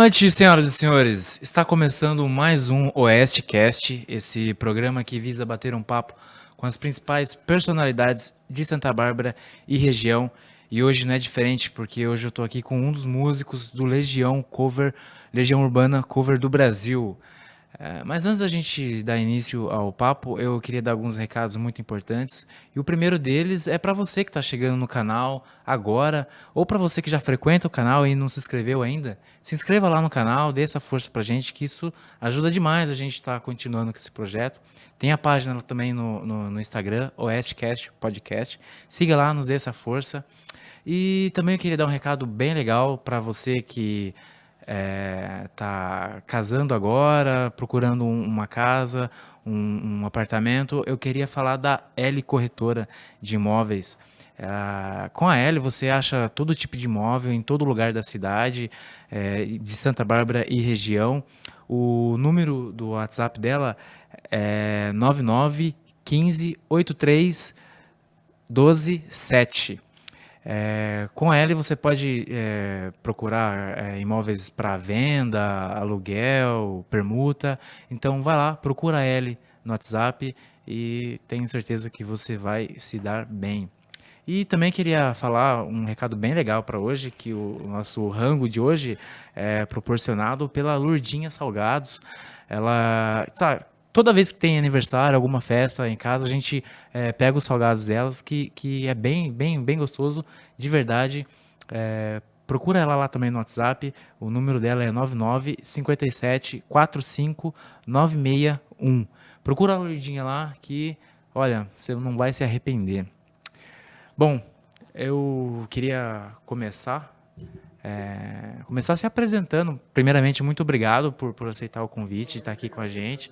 noite, senhoras e senhores. Está começando mais um OestCast, esse programa que visa bater um papo com as principais personalidades de Santa Bárbara e região. E hoje não é diferente, porque hoje eu estou aqui com um dos músicos do Legião Urbana Cover do Brasil. Mas antes da gente dar início ao papo, eu queria dar alguns recados muito importantes. E o primeiro deles é para você que está chegando no canal agora, ou para você que já frequenta o canal e não se inscreveu ainda. Se inscreva lá no canal, dê essa força para a gente, que isso ajuda demais a gente estar continuando com esse projeto. Tem a página também no Instagram, OestCast Podcast. Siga lá, nos dê essa força. E também eu queria dar um recado bem legal para você que tá casando agora, procurando uma casa, um apartamento. Eu queria falar da L Corretora de Imóveis. Com a L você acha todo tipo de imóvel em todo lugar da cidade, de Santa Bárbara e região. O número do WhatsApp dela é 99 15 83 12 7. Com a L você pode procurar imóveis para venda, aluguel, permuta. Então vai lá, procura a L no WhatsApp e tenho certeza que você vai se dar bem. E também queria falar um recado bem legal para hoje, que o nosso rango de hoje é proporcionado pela Lurdinha Salgados. Ela, toda vez que tem aniversário, alguma festa em casa, a gente pega os salgados delas, que é bem gostoso, de verdade. Procura ela lá também no WhatsApp, o número dela é 99 57 45 961. Procura a Lurdinha lá que, olha, você não vai se arrepender. Bom, eu queria começar se apresentando. Primeiramente, muito obrigado por aceitar o convite e estar aqui com a gente.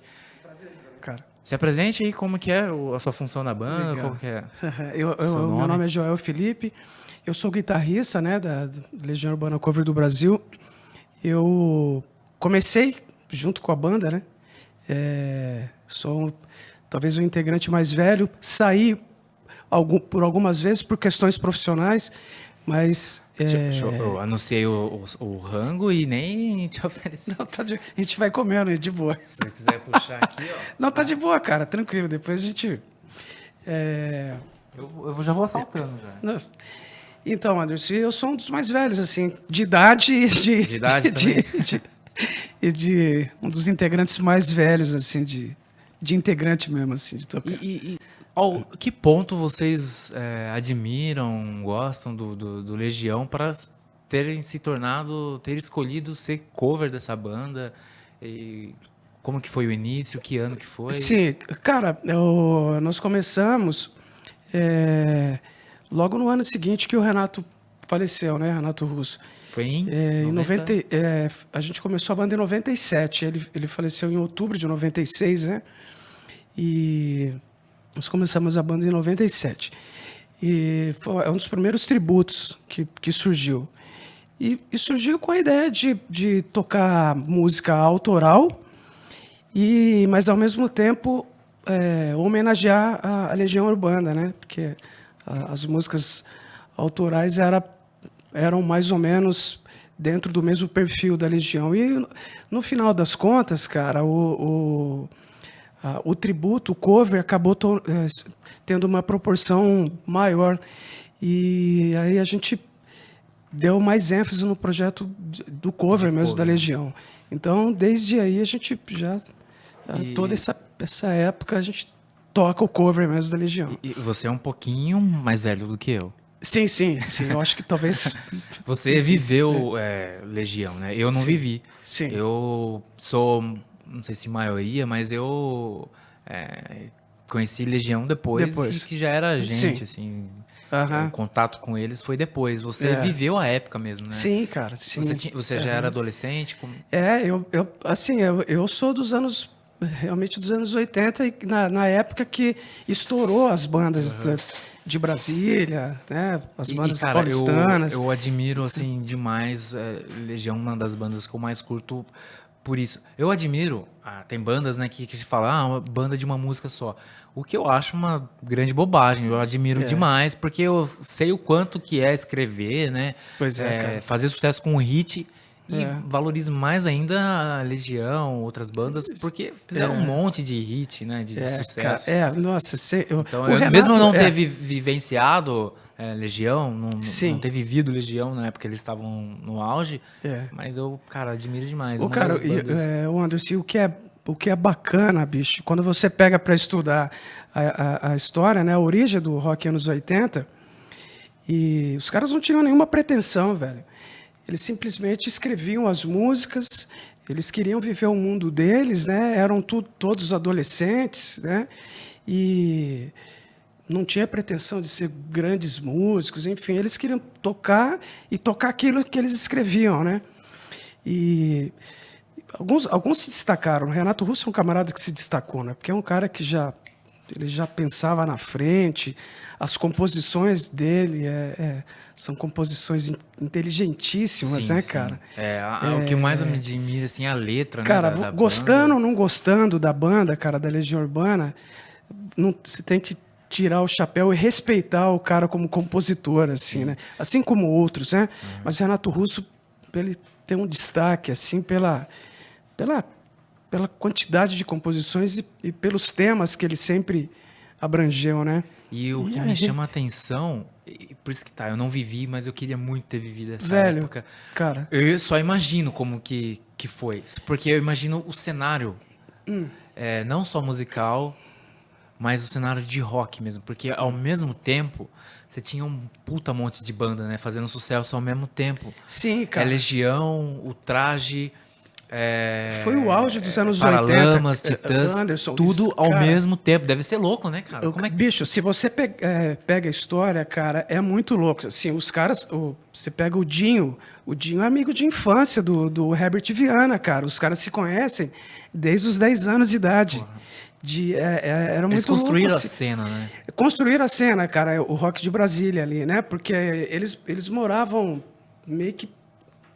Cara. Se apresente aí, como que é a sua função na banda, Legal. como que é Meu nome é Joel Felipe, eu sou guitarrista, né, da Legião Urbana Cover do Brasil. Eu comecei junto com a banda, né, sou talvez o integrante mais velho, saí por algumas vezes por questões profissionais, mas... Eu anunciei o rango e nem te ofereci. Não, a gente vai comendo, de boa. Se você quiser puxar aqui, ó. Não, tá de boa, cara, tranquilo, depois a gente... Eu já vou assaltando já. Então, Anderson, eu sou um dos mais velhos, assim, de idade e De idade também? de um dos integrantes mais velhos, assim, de integrante mesmo, assim, de tocar. Ao que ponto vocês admiram, gostam do Legião para ter escolhido ser cover dessa banda? E como que foi o início? Que ano que foi? Sim, cara, nós começamos logo no ano seguinte que o Renato faleceu, né, Renato Russo. Foi em 90? A gente começou a banda em 97, ele faleceu em outubro de 96, né, e nós começamos a banda em 97. E foi um dos primeiros tributos que surgiu. E surgiu com a ideia de tocar música autoral, mas ao mesmo tempo homenagear a Legião Urbana, né? Porque as músicas autorais eram mais ou menos dentro do mesmo perfil da Legião. E no final das contas, cara, o tributo, o cover, acabou tendo uma proporção maior. E aí a gente deu mais ênfase no projeto do cover mesmo, da Legião. Então, desde aí, a gente já... Toda essa época, a gente toca o cover mesmo da Legião. E você é um pouquinho mais velho do que eu. Sim. Eu acho que talvez... Você viveu Legião, né? Eu não vivi. Sim. Eu sou, não sei se maioria, mas eu conheci Legião depois. Que já era gente, assim. O contato com eles foi depois. Você viveu a época mesmo, né? Sim, cara. Sim. Você já era adolescente? Eu sou realmente dos anos 80, e na época que estourou as bandas de Brasília, né? As bandas paulistanas. Eu admiro assim demais Legião, uma das bandas que eu mais curto por isso. Eu admiro, tem bandas, né, que falam, uma banda de uma música só. O que eu acho uma grande bobagem. Eu admiro demais, porque eu sei o quanto que é escrever, né? Pois é, cara. Fazer sucesso com um hit E valorizo mais ainda a Legião, outras bandas, porque fizeram um monte de hit, né? De sucesso. Cara, nossa, Então, o Renato, mesmo eu não ter vivenciado Legião, não sim, ter vivido Legião na época que eles estavam no auge, é. mas eu, cara, admiro demais. O Uma cara, das bandas. o Anderson, o que é bacana, bicho, quando você pega para estudar a história, né, a origem do rock anos 80, e os caras não tinham nenhuma pretensão, velho. Eles simplesmente escreviam as músicas, eles queriam viver o mundo deles, né? Eram todos adolescentes, né? E não tinha pretensão de ser grandes músicos, enfim, eles queriam tocar e tocar aquilo que eles escreviam, né? E alguns se destacaram. O Renato Russo é um camarada que se destacou, né? Porque é um cara que ele já pensava na frente. As composições dele são composições inteligentíssimas, Sim, né, sim. cara? O que mais me admira, assim, é a letra, né, Cara, da gostando banda. ou não gostando da banda, cara, da Legião Urbana, você tem que tirar o chapéu e respeitar o cara como compositor, assim, né? Assim como outros, né? Mas Renato Russo, ele tem um destaque, assim, pela, pela quantidade de composições e pelos temas que ele sempre abrangeu, né? E o que E me aí, chama a atenção, e por isso que tá, eu não vivi, mas eu queria muito ter vivido essa velho, época. cara, Eu só imagino como que foi. Porque eu imagino o cenário, não só musical, mas o cenário de rock mesmo. Porque ao mesmo tempo, você tinha um puta monte de banda, né? Fazendo sucesso ao mesmo tempo. sim, cara, Legião, o Traje, foi o auge dos anos 80, Paralamas, Titãs, Anderson, tudo ao cara. mesmo tempo. Deve ser louco, né, cara? Como é que... Bicho, se você pega a história, cara, é muito louco. Assim, os caras, você pega o Dinho é amigo de infância do Herbert Viana, cara. Os caras se conhecem desde os 10 anos de idade. Era Eles muito louco. construíram a Assim. cena, né? Construíram a cena, cara, o rock de Brasília ali, né? Porque eles moravam meio que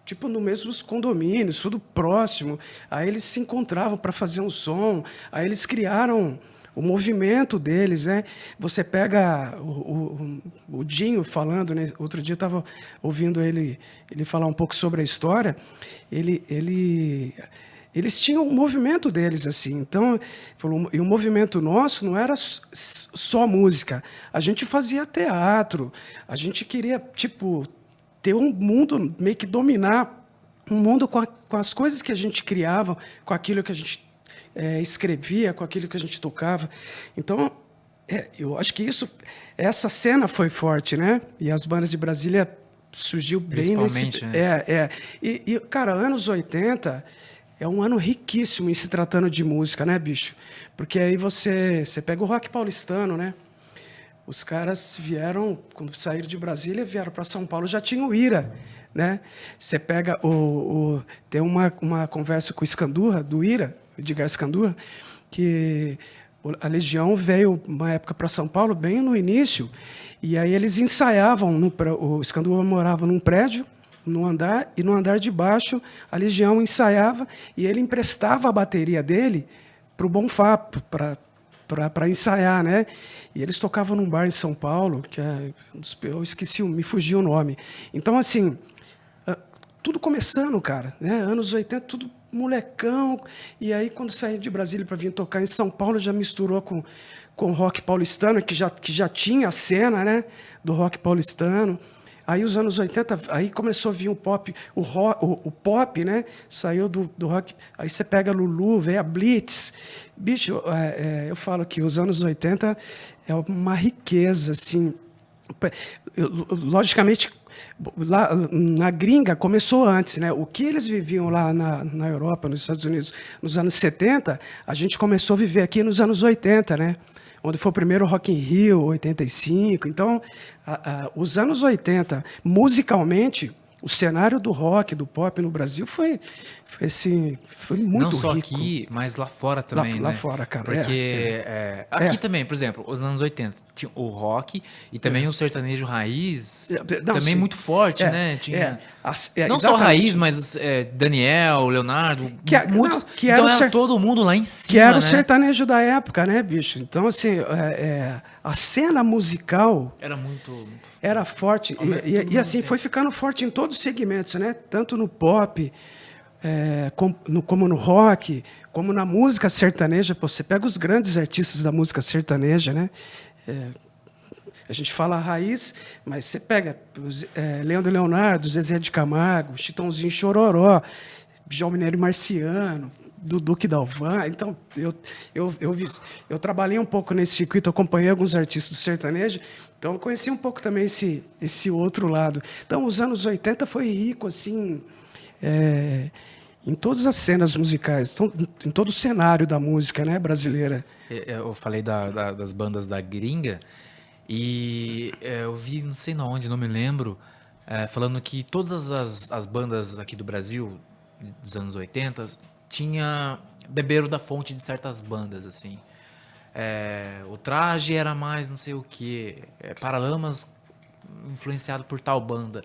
tipo no mesmos condomínios, tudo próximo. Aí eles se encontravam para fazer um som. Aí eles criaram o movimento deles, né? Você pega o Dinho falando, né? Outro dia eu estava ouvindo ele falar um pouco sobre a história. Eles tinham um movimento deles assim. Então, e o movimento nosso não era só música. A gente fazia teatro. A gente queria tipo ter um mundo, meio que dominar um mundo com as coisas que a gente criava, com aquilo que a gente escrevia, com aquilo que a gente tocava. Então, eu acho que essa cena foi forte, né? E as bandas de Brasília surgiu bem nesse... Principalmente, né? Cara, anos 80 é um ano riquíssimo em se tratando de música, né, bicho? Porque aí você pega o rock paulistano, né? Os caras vieram, quando saíram de Brasília, vieram para São Paulo, já tinha o Ira, né? Você pega tem uma conversa com o Escandurra, do Ira, Edgar Escandurra, que a Legião veio uma época para São Paulo, bem no início, e aí eles ensaiavam, o Escandurra morava num prédio, no andar, e no andar de baixo a Legião ensaiava, e ele emprestava a bateria dele para o Bonfá, para ensaiar, né? E eles tocavam num bar em São Paulo, que eu esqueci, me fugiu o nome. Então, assim, tudo começando, cara, né? Anos 80, tudo molecão. E aí, quando saí de Brasília para vir tocar em São Paulo, já misturou com rock paulistano, que já tinha a cena, né? Do rock paulistano. Aí, os anos 80, aí começou a vir o pop, o pop, né? Saiu do rock. Aí você pega Lulu, veio a Blitz. Bicho, eu falo que os anos 80 é uma riqueza, assim. Logicamente, lá na gringa começou antes, né? O que eles viviam lá na Europa, nos Estados Unidos, nos anos 70, a gente começou a viver aqui nos anos 80, né? Onde foi o primeiro Rock in Rio, 85. Então, os anos 80, musicalmente, o cenário do rock, do pop no Brasil foi muito Não só rico. aqui, mas lá fora também, Lá né? fora, cara. Porque aqui também, por exemplo, os anos 80, tinha o rock e também o sertanejo raiz, Não, também sim. muito forte, né? Tinha... Não só exatamente. raiz, mas Daniel, Leonardo, muitos. Que então era era todo mundo lá em cima, que era o né? sertanejo da época, né, bicho? Então, assim, a cena musical Era muito... era forte. E assim, foi ficando forte em todos todos os segmentos, né? Tanto no pop, como no rock, como na música sertaneja. Pô, você pega os grandes artistas da música sertaneja, né? A gente fala raiz, mas você pega Leandro e Leonardo, Zezé de Camargo, Chitãozinho e Chororó, João Mineiro e Marciano, Dudu e Dalvan. Então, eu trabalhei um pouco nesse circuito, acompanhei alguns artistas do sertanejo, então eu conheci um pouco também esse outro lado. Então, os anos 80 foi rico, assim, em todas as cenas musicais, então, em todo o cenário da música, né, brasileira. Eu falei das bandas da gringa e eu vi, não sei onde, não me lembro, falando que todas as bandas aqui do Brasil, dos anos 80, beberam da fonte de certas bandas, assim. O Traje era mais não sei o que, Paralamas influenciado por tal banda.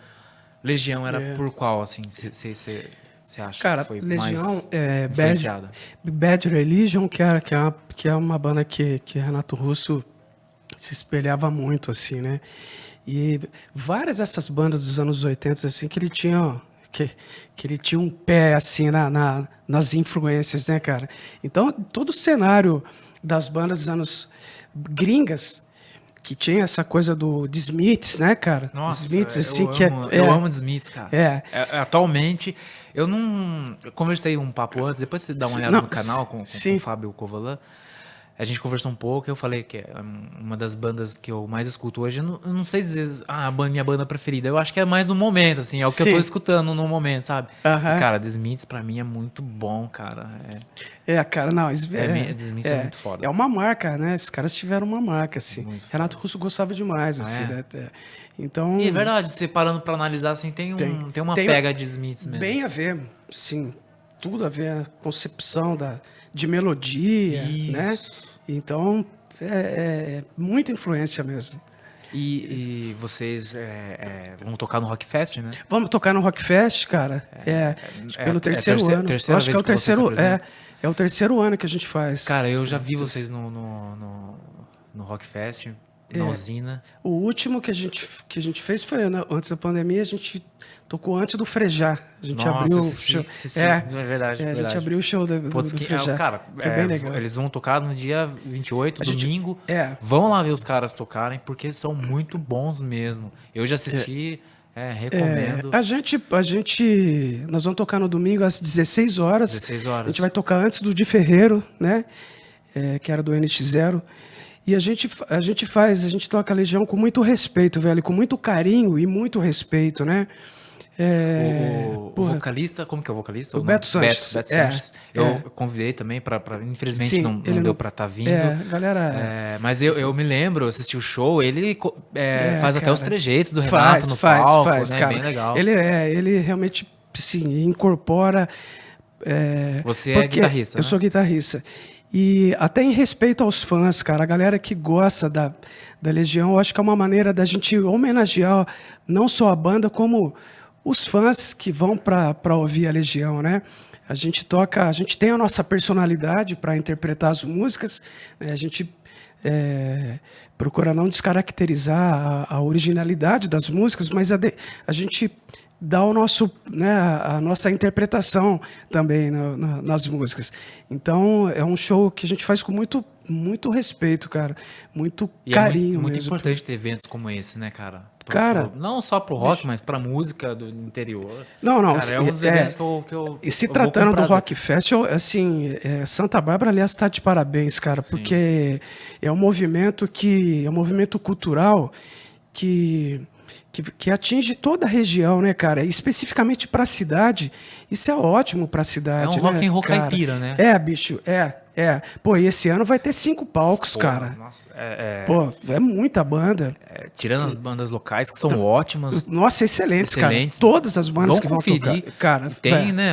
Legião era por qual, assim, você acha Cara, que foi Legião, mais influenciada? Bad Religion, que é uma banda que Renato Russo se espelhava muito, assim, né? E várias dessas bandas dos anos 80, assim, que ele tinha um pé, assim, nas influências, né, cara? Então, todo o cenário das bandas dos anos gringas, que tinha essa coisa de Smiths, né, cara? Nossa, Smiths, assim, eu amo The Smiths, cara. É. Atualmente, eu não. Eu conversei um papo antes, depois você dá uma olhada Não, no canal com o sim. Fábio Covolan. A gente conversou um pouco, eu falei que é uma das bandas que eu mais escuto hoje. Eu não sei dizer minha banda preferida. Eu acho que é mais no momento, assim, é o que eu tô Sim. escutando no momento, sabe? Aham. E, cara, The Smiths pra mim é muito bom, cara. Cara, não, The Smiths é muito foda. É uma marca, né? Esses caras tiveram uma marca, assim. Muito Renato Russo gostava demais, assim, é? né? Então, E é verdade, você parando pra analisar, assim, tem uma pega de Smiths mesmo. bem a ver, sim, tudo a ver, a concepção de melodia, né? Então, muita influência mesmo. E vocês vão tocar no Rock Fest, né? Vamos tocar no Rock Fest, cara? Pelo terceiro ano. terceira Eu acho que é vez o que vocês se terceiro, apresentam. é o terceiro ano que a gente faz. Cara, eu já vi vocês no Rock Fest, na usina. O último que a gente fez foi antes da pandemia, a gente tocou antes do Frejá. A gente Nossa, abriu eu o assisti, show. é verdade, A gente verdade. abriu o show do Putz, Frejá. cara, Foi bem legal. eles vão tocar no dia 28, domingo. É. Vão lá ver os caras tocarem, porque são muito bons mesmo. Eu já assisti, recomendo. Nós vamos tocar no domingo às 16 horas. 16 horas. A gente vai tocar antes do Di Ferreiro, né? Que era do NX0. E a gente toca a Legião com muito respeito, velho, com muito carinho e muito respeito, né? O vocalista, como que é o vocalista? O Beto Sanches. Beto Sanches. Eu convidei também infelizmente Sim, não deu pra estar vindo. Galera. Mas eu me lembro, eu assisti o show, ele faz até cara, os trejeitos do Renato no palco, né? cara. Bem legal. Ele realmente, sim, incorpora. Você é guitarrista, Eu né? sou guitarrista. E até em respeito aos fãs, cara, a galera que gosta da Legião, eu acho que é uma maneira da gente homenagear não só a banda, como os fãs que vão para ouvir a Legião, né? A gente tem a nossa personalidade para interpretar as músicas, né? A gente procura não descaracterizar a originalidade das músicas, mas a gente dá a nossa interpretação também nas músicas. Então, é um show que a gente faz com muito, muito respeito, cara. Muito carinho muito mesmo. importante ter eventos como esse, né, cara? Cara, não só pro rock, mas pra música do interior. Não. Cara, é um dos eventos que eu E se eu tratando do vou comprar, Rock Festival, assim, Santa Bárbara, aliás, está de parabéns, cara, porque é um movimento cultural que atinge toda a região, né, cara? E especificamente para a cidade, isso é ótimo para a cidade. É um rock né, and roll cara? caipira, né? Bicho, Pô, e esse ano vai ter 5 palcos, cara. Nossa, Pô, é muita banda. tirando as bandas locais, que são ótimas. Nossa, excelentes, cara. Excelentes. Todas as bandas Vão que vão conferir. tocar. Cara, Tem, né?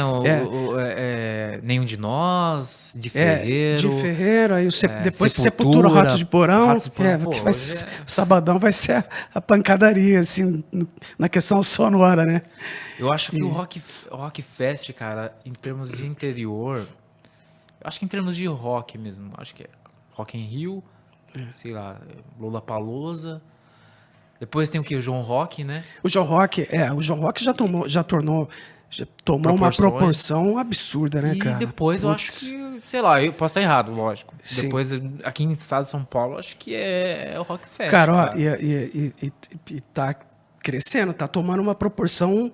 Nenhum de Nós, de Ferreiro. De Ferreiro, aí depois Sepultura, Ratos de Porão. Ratos de Porão, pô, o sabadão vai ser a pancadaria, assim, na questão sonora, né? Eu acho que o Rock Fest, cara, em termos de interior, eu acho que em termos de rock mesmo, acho que é Rock in Rio, sei lá, Lollapalooza, Depois tem o quê? O João Rock, né? O João Rock já tomou uma Proporções. proporção absurda, né, E cara? depois eu acho Putz. que, sei lá, eu posso estar errado, lógico. Sim. Depois, aqui no estado de São Paulo, acho que é o Rock Fest, Cara, ó, cara. e tá crescendo, tá tomando uma proporção,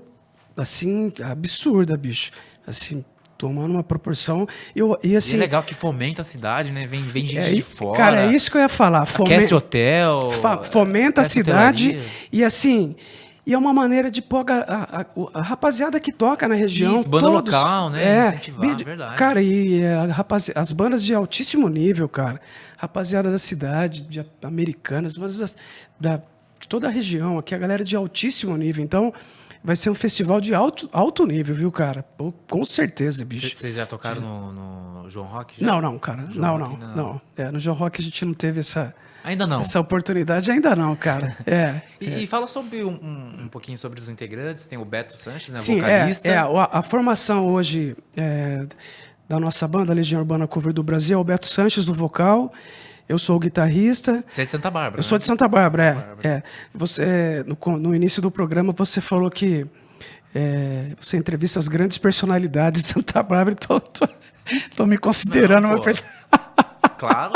assim, absurda, bicho. Assim, tomando uma proporção. E E é assim, legal que fomenta a cidade, né? Vem gente de fora. cara, é isso que eu ia falar. Aquece hotel. Fomenta a aquece cidade hotelaria. e assim. E é uma maneira de pôr a rapaziada que toca na região. Isso, banda todos, local, né? Incentivar, verdade. Cara, as bandas de altíssimo nível, cara. Rapaziada da cidade, de Americanas, de toda a região aqui, a galera de altíssimo nível. Então, vai ser um festival de alto nível, viu, cara? Pô, com certeza, bicho. Vocês já tocaram no João Rock? Já? Não, cara. João Não, Rock, não. No João Rock a gente não teve essa Ainda não. oportunidade, ainda não, cara. E fala sobre um pouquinho sobre os integrantes. Tem o Beto Sanches, né? Sim, Vocalista. a formação hoje da nossa banda, Legião Urbana Cover do Brasil, é o Beto Sanches no vocal. Eu sou o guitarrista. Você é de Santa Bárbara, Eu sou de Santa Bárbara, Você, no início do programa, você falou que você entrevista as grandes personalidades de Santa Bárbara, então tô me considerando Não, uma pô. pessoa. Claro.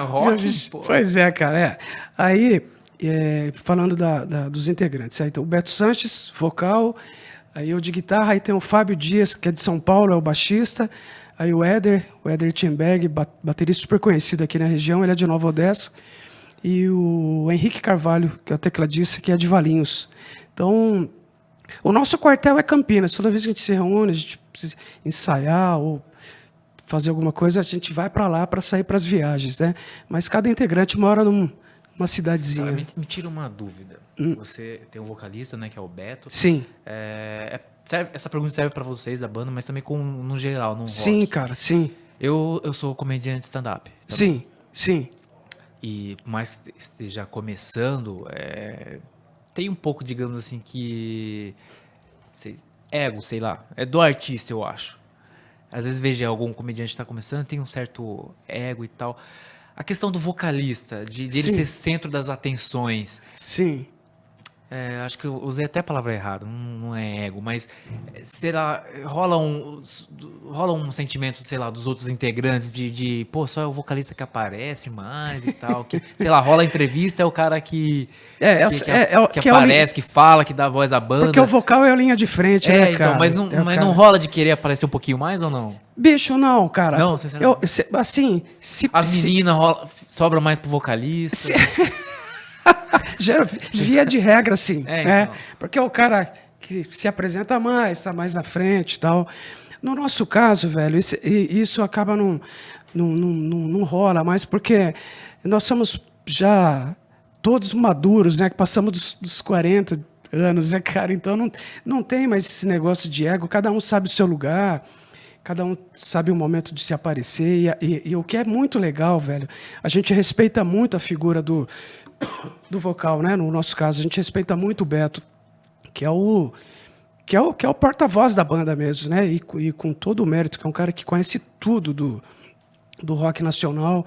Rock, pô. Pois é, cara. Aí, falando dos integrantes, aí tem o Beto Sanches, vocal, aí eu de guitarra, aí tem o Fábio Dias, que é de São Paulo, é o baixista, aí o Éder Timberg, baterista super conhecido aqui na região, ele é de Nova Odessa, e o Henrique Carvalho, que é o tecladista, que é de Valinhos. Então, o nosso quartel é Campinas, toda vez que a gente se reúne, a gente precisa ensaiar ou fazer alguma coisa, a gente vai para lá para sair para as viagens, né? Mas cada integrante mora numa cidadezinha. Me tira uma dúvida. Você tem um vocalista, né, que é o Beto. Sim. Essa pergunta serve para vocês da banda, mas também no geral, no rock. Sim, cara, sim. Eu sou comediante de stand-up. Também. Sim. E por mais que esteja começando, tem um pouco, digamos assim, ego, sei lá. É do artista, eu acho. Às vezes vejo algum comediante que está começando, tem um certo ego e tal. A questão do vocalista, de ele Sim. ser centro das atenções. Sim. Acho que eu usei até a palavra errada, não é ego, mas será, rola um sentimento, sei lá, dos outros integrantes pô, só é o vocalista que aparece mais e tal, que, sei lá, rola a entrevista, é o cara que aparece, que fala, que dá voz à banda. Porque o vocal é a linha de frente, né, então, cara? mas não rola de querer aparecer um pouquinho mais ou não? Bicho, não, cara. Não, sinceramente. Assim, As meninas sobra mais pro vocalista. Via de regra, sim. Então. Porque é o cara que se apresenta mais, está mais na frente e tal. No nosso caso, velho, isso acaba não rola mais, porque nós somos já todos maduros, né? Que passamos dos 40 anos, né, cara? Então não tem mais esse negócio de ego, cada um sabe o seu lugar. Cada um sabe o momento de se aparecer. E o que é muito legal, velho, a gente respeita muito a figura do vocal, né? No nosso caso, a gente respeita muito o Beto, que é o porta-voz da banda mesmo, né? E com todo o mérito, que é um cara que conhece tudo do rock nacional,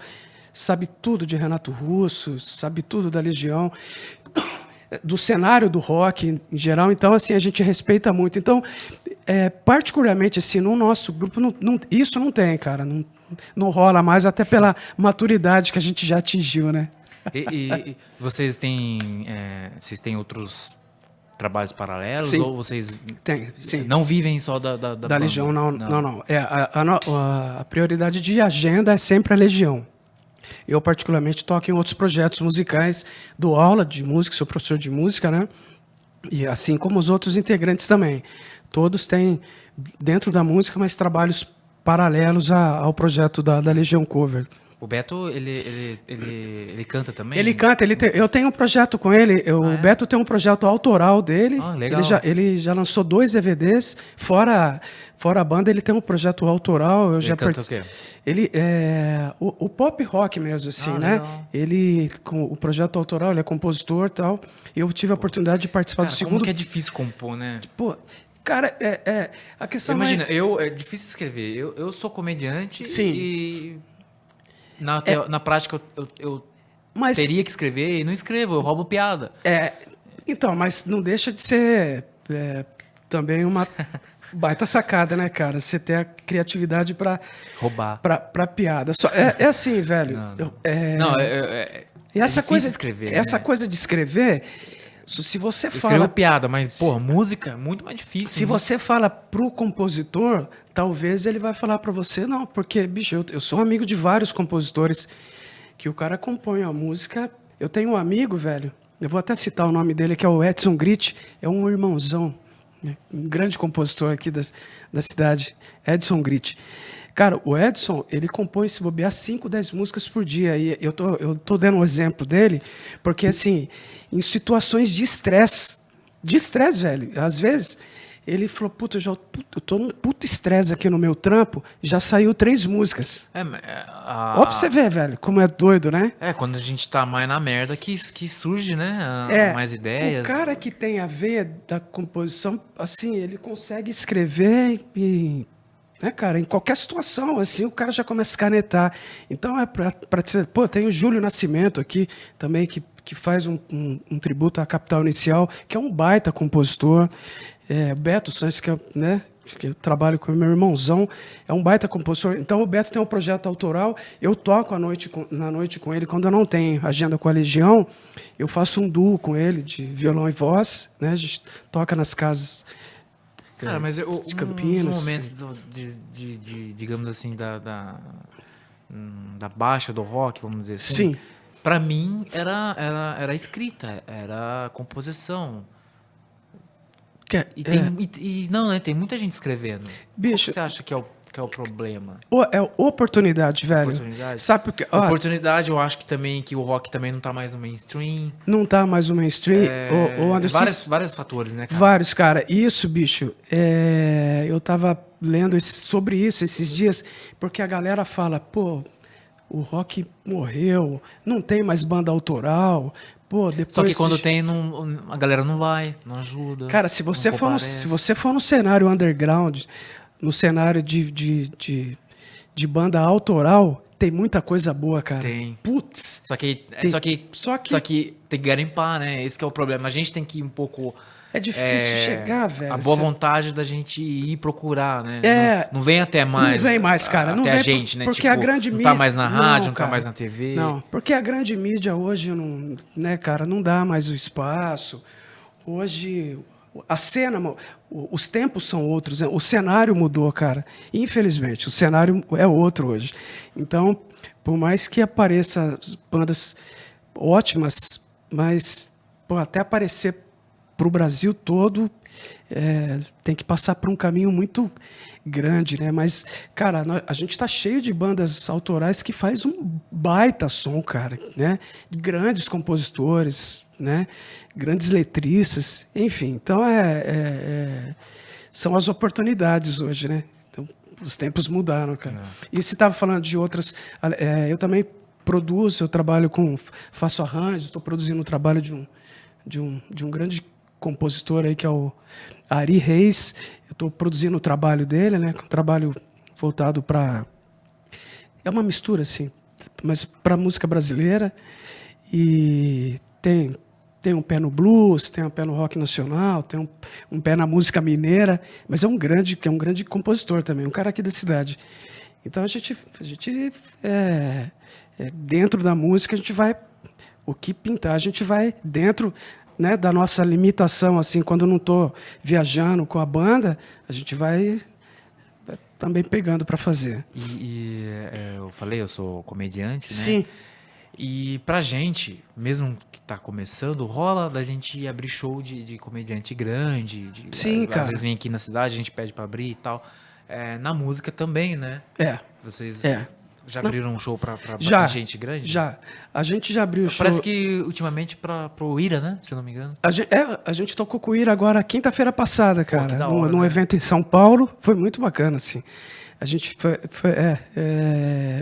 sabe tudo de Renato Russo, sabe tudo da Legião, do cenário do rock em geral. Então, assim, a gente respeita muito. Então, particularmente, assim, no nosso grupo, isso não tem, cara. Não rola mais, até pela maturidade que a gente já atingiu, né? E vocês têm outros trabalhos paralelos? Sim. Ou vocês Sim. não vivem só da banda? Legião? Não. A prioridade de agenda é sempre a Legião. Eu, particularmente, toco em outros projetos musicais, dou aula de música, sou professor de música, né? E assim como os outros integrantes também. Todos têm, dentro da música, mais trabalhos paralelos ao projeto da Legião Cover. O Beto, ele canta também? Ele canta, eu tenho um projeto com ele. O Beto tem um projeto autoral dele. Legal. Ele já lançou 2 DVDs, fora a banda, ele tem um projeto autoral. Ele canta o quê? Ele o pop rock mesmo, assim, né? Legal. Ele, com o projeto autoral, ele é compositor e tal. Eu tive a oportunidade de participar do segundo. Como que é difícil compor, né? Pô, cara, a questão Imagina, é difícil escrever. Eu sou comediante. Sim. E na prática eu Mas, Teria que escrever e não escrevo, eu roubo piada. então, mas não deixa de ser também uma baita sacada, né, cara? Você ter a criatividade Roubar. pra piada. É assim, velho. Não, não. É, Não, e é essa difícil coisa, escrever, essa né? coisa de escrever, se você Eu escrevo fala, piada, mas, porra, música é muito mais difícil. se né? você fala pro compositor, talvez ele vai falar pra você, não, porque, bicho, eu sou amigo de vários compositores que o cara compõe a música. Eu tenho um amigo, velho, eu vou até citar o nome dele, que é o Edson Gritt, é um irmãozão, né, um grande compositor aqui da cidade, Edson Gritt. Cara, o Edson, ele compõe, se bobear, 5, 10 músicas por dia. E eu tô dando um exemplo dele, porque, assim, em situações de estresse, velho, às vezes, ele falou, puta, eu tô num puto estresse aqui no meu trampo, já saiu 3 músicas. Ó pra você ver, velho, como é doido, né? Quando a gente tá mais na merda que surge, né? Mais O ideias. cara que tem a veia da composição, assim, ele consegue escrever e, né, cara, em qualquer situação, assim, o cara já começa a canetar. Então pra dizer, pô, tem o Júlio Nascimento aqui também, que faz um tributo à Capital Inicial, que é um baita compositor. Beto Santos, né, que eu trabalho com o meu irmãozão, é um baita compositor. Então o Beto tem um projeto autoral, eu toco na noite com ele, quando eu não tenho agenda com a Legião, eu faço um duo com ele, de violão e voz, né, a gente toca nas casas Cara, mas de Campinas. uns momentos digamos assim, da baixa do rock, vamos dizer assim. Sim. Pra mim era escrita, era composição. Não, né? Tem muita gente escrevendo. Bicho, Qual que você acha que é o problema? É oportunidade, velho. Oportunidade? Sabe por quê? Ó, Oportunidade, eu acho que também que o rock também não tá mais no mainstream. não tá mais o mainstream. Ô, Anderson, Vários fatores, né, cara? vários, cara. Isso, bicho, eu tava lendo sobre isso esses dias, porque a galera fala, pô, o rock morreu, não tem mais banda autoral, pô, depois... Só que quando tem, a galera não vai, não ajuda. Cara, se não você comparece. for no cenário underground, no cenário de banda autoral, tem muita coisa boa, cara. Tem. Putz. Só que tem que garimpar, né? Esse que é o problema. A gente tem que ir um pouco... É difícil chegar, velho. A boa vontade da gente ir procurar, né? É. Não vem até mais. Não vem mais, cara. Não Até vem a gente, né? Porque Tipo, a grande não mídia... tá mais na rádio, não tá cara. mais na TV. Não, porque a grande mídia hoje, não, né, cara, não dá mais o espaço. Hoje, a cena... Os tempos são outros. Né? O cenário mudou, cara. Infelizmente, o cenário é outro hoje. Então, por mais que apareçam bandas ótimas, mas pô, até aparecer para o Brasil todo, tem que passar por um caminho muito grande, né? Mas, cara, a gente tá cheio de bandas autorais que faz um baita som, cara, né? Grandes compositores, né? Grandes letristas, enfim. Então, são as oportunidades hoje, né? Então, os tempos mudaram, cara. E você estava falando de outras... eu também produzo, eu trabalho faço arranjos, estou produzindo um trabalho de um grande compositor aí, que é o Ari Reis. Eu estou produzindo o trabalho dele, né? Um trabalho voltado para... É uma mistura, assim, mas para música brasileira. E tem um pé no blues, tem um pé no rock nacional, tem um pé na música mineira, mas é um grande compositor também, um cara aqui da cidade. Então a gente dentro da música, a gente vai... O que pintar, a gente vai dentro... Né, da nossa limitação, assim, quando eu não estou viajando com a banda, a gente vai também pegando para fazer. Eu falei, eu sou comediante, né? Sim. E pra gente, mesmo que tá começando, rola da gente abrir show de comediante grande. Sim, às cara. vezes vem aqui na cidade, a gente pede pra abrir e tal. Na música também, né? Vocês já abriram um show pra bastante gente grande? Já. A gente já abriu o show... Parece que ultimamente pro Ira, né? Se eu não me engano. A gente tocou com o Ira agora quinta-feira passada, cara. Que da hora, num né? evento em São Paulo. Foi muito bacana, assim. A gente foi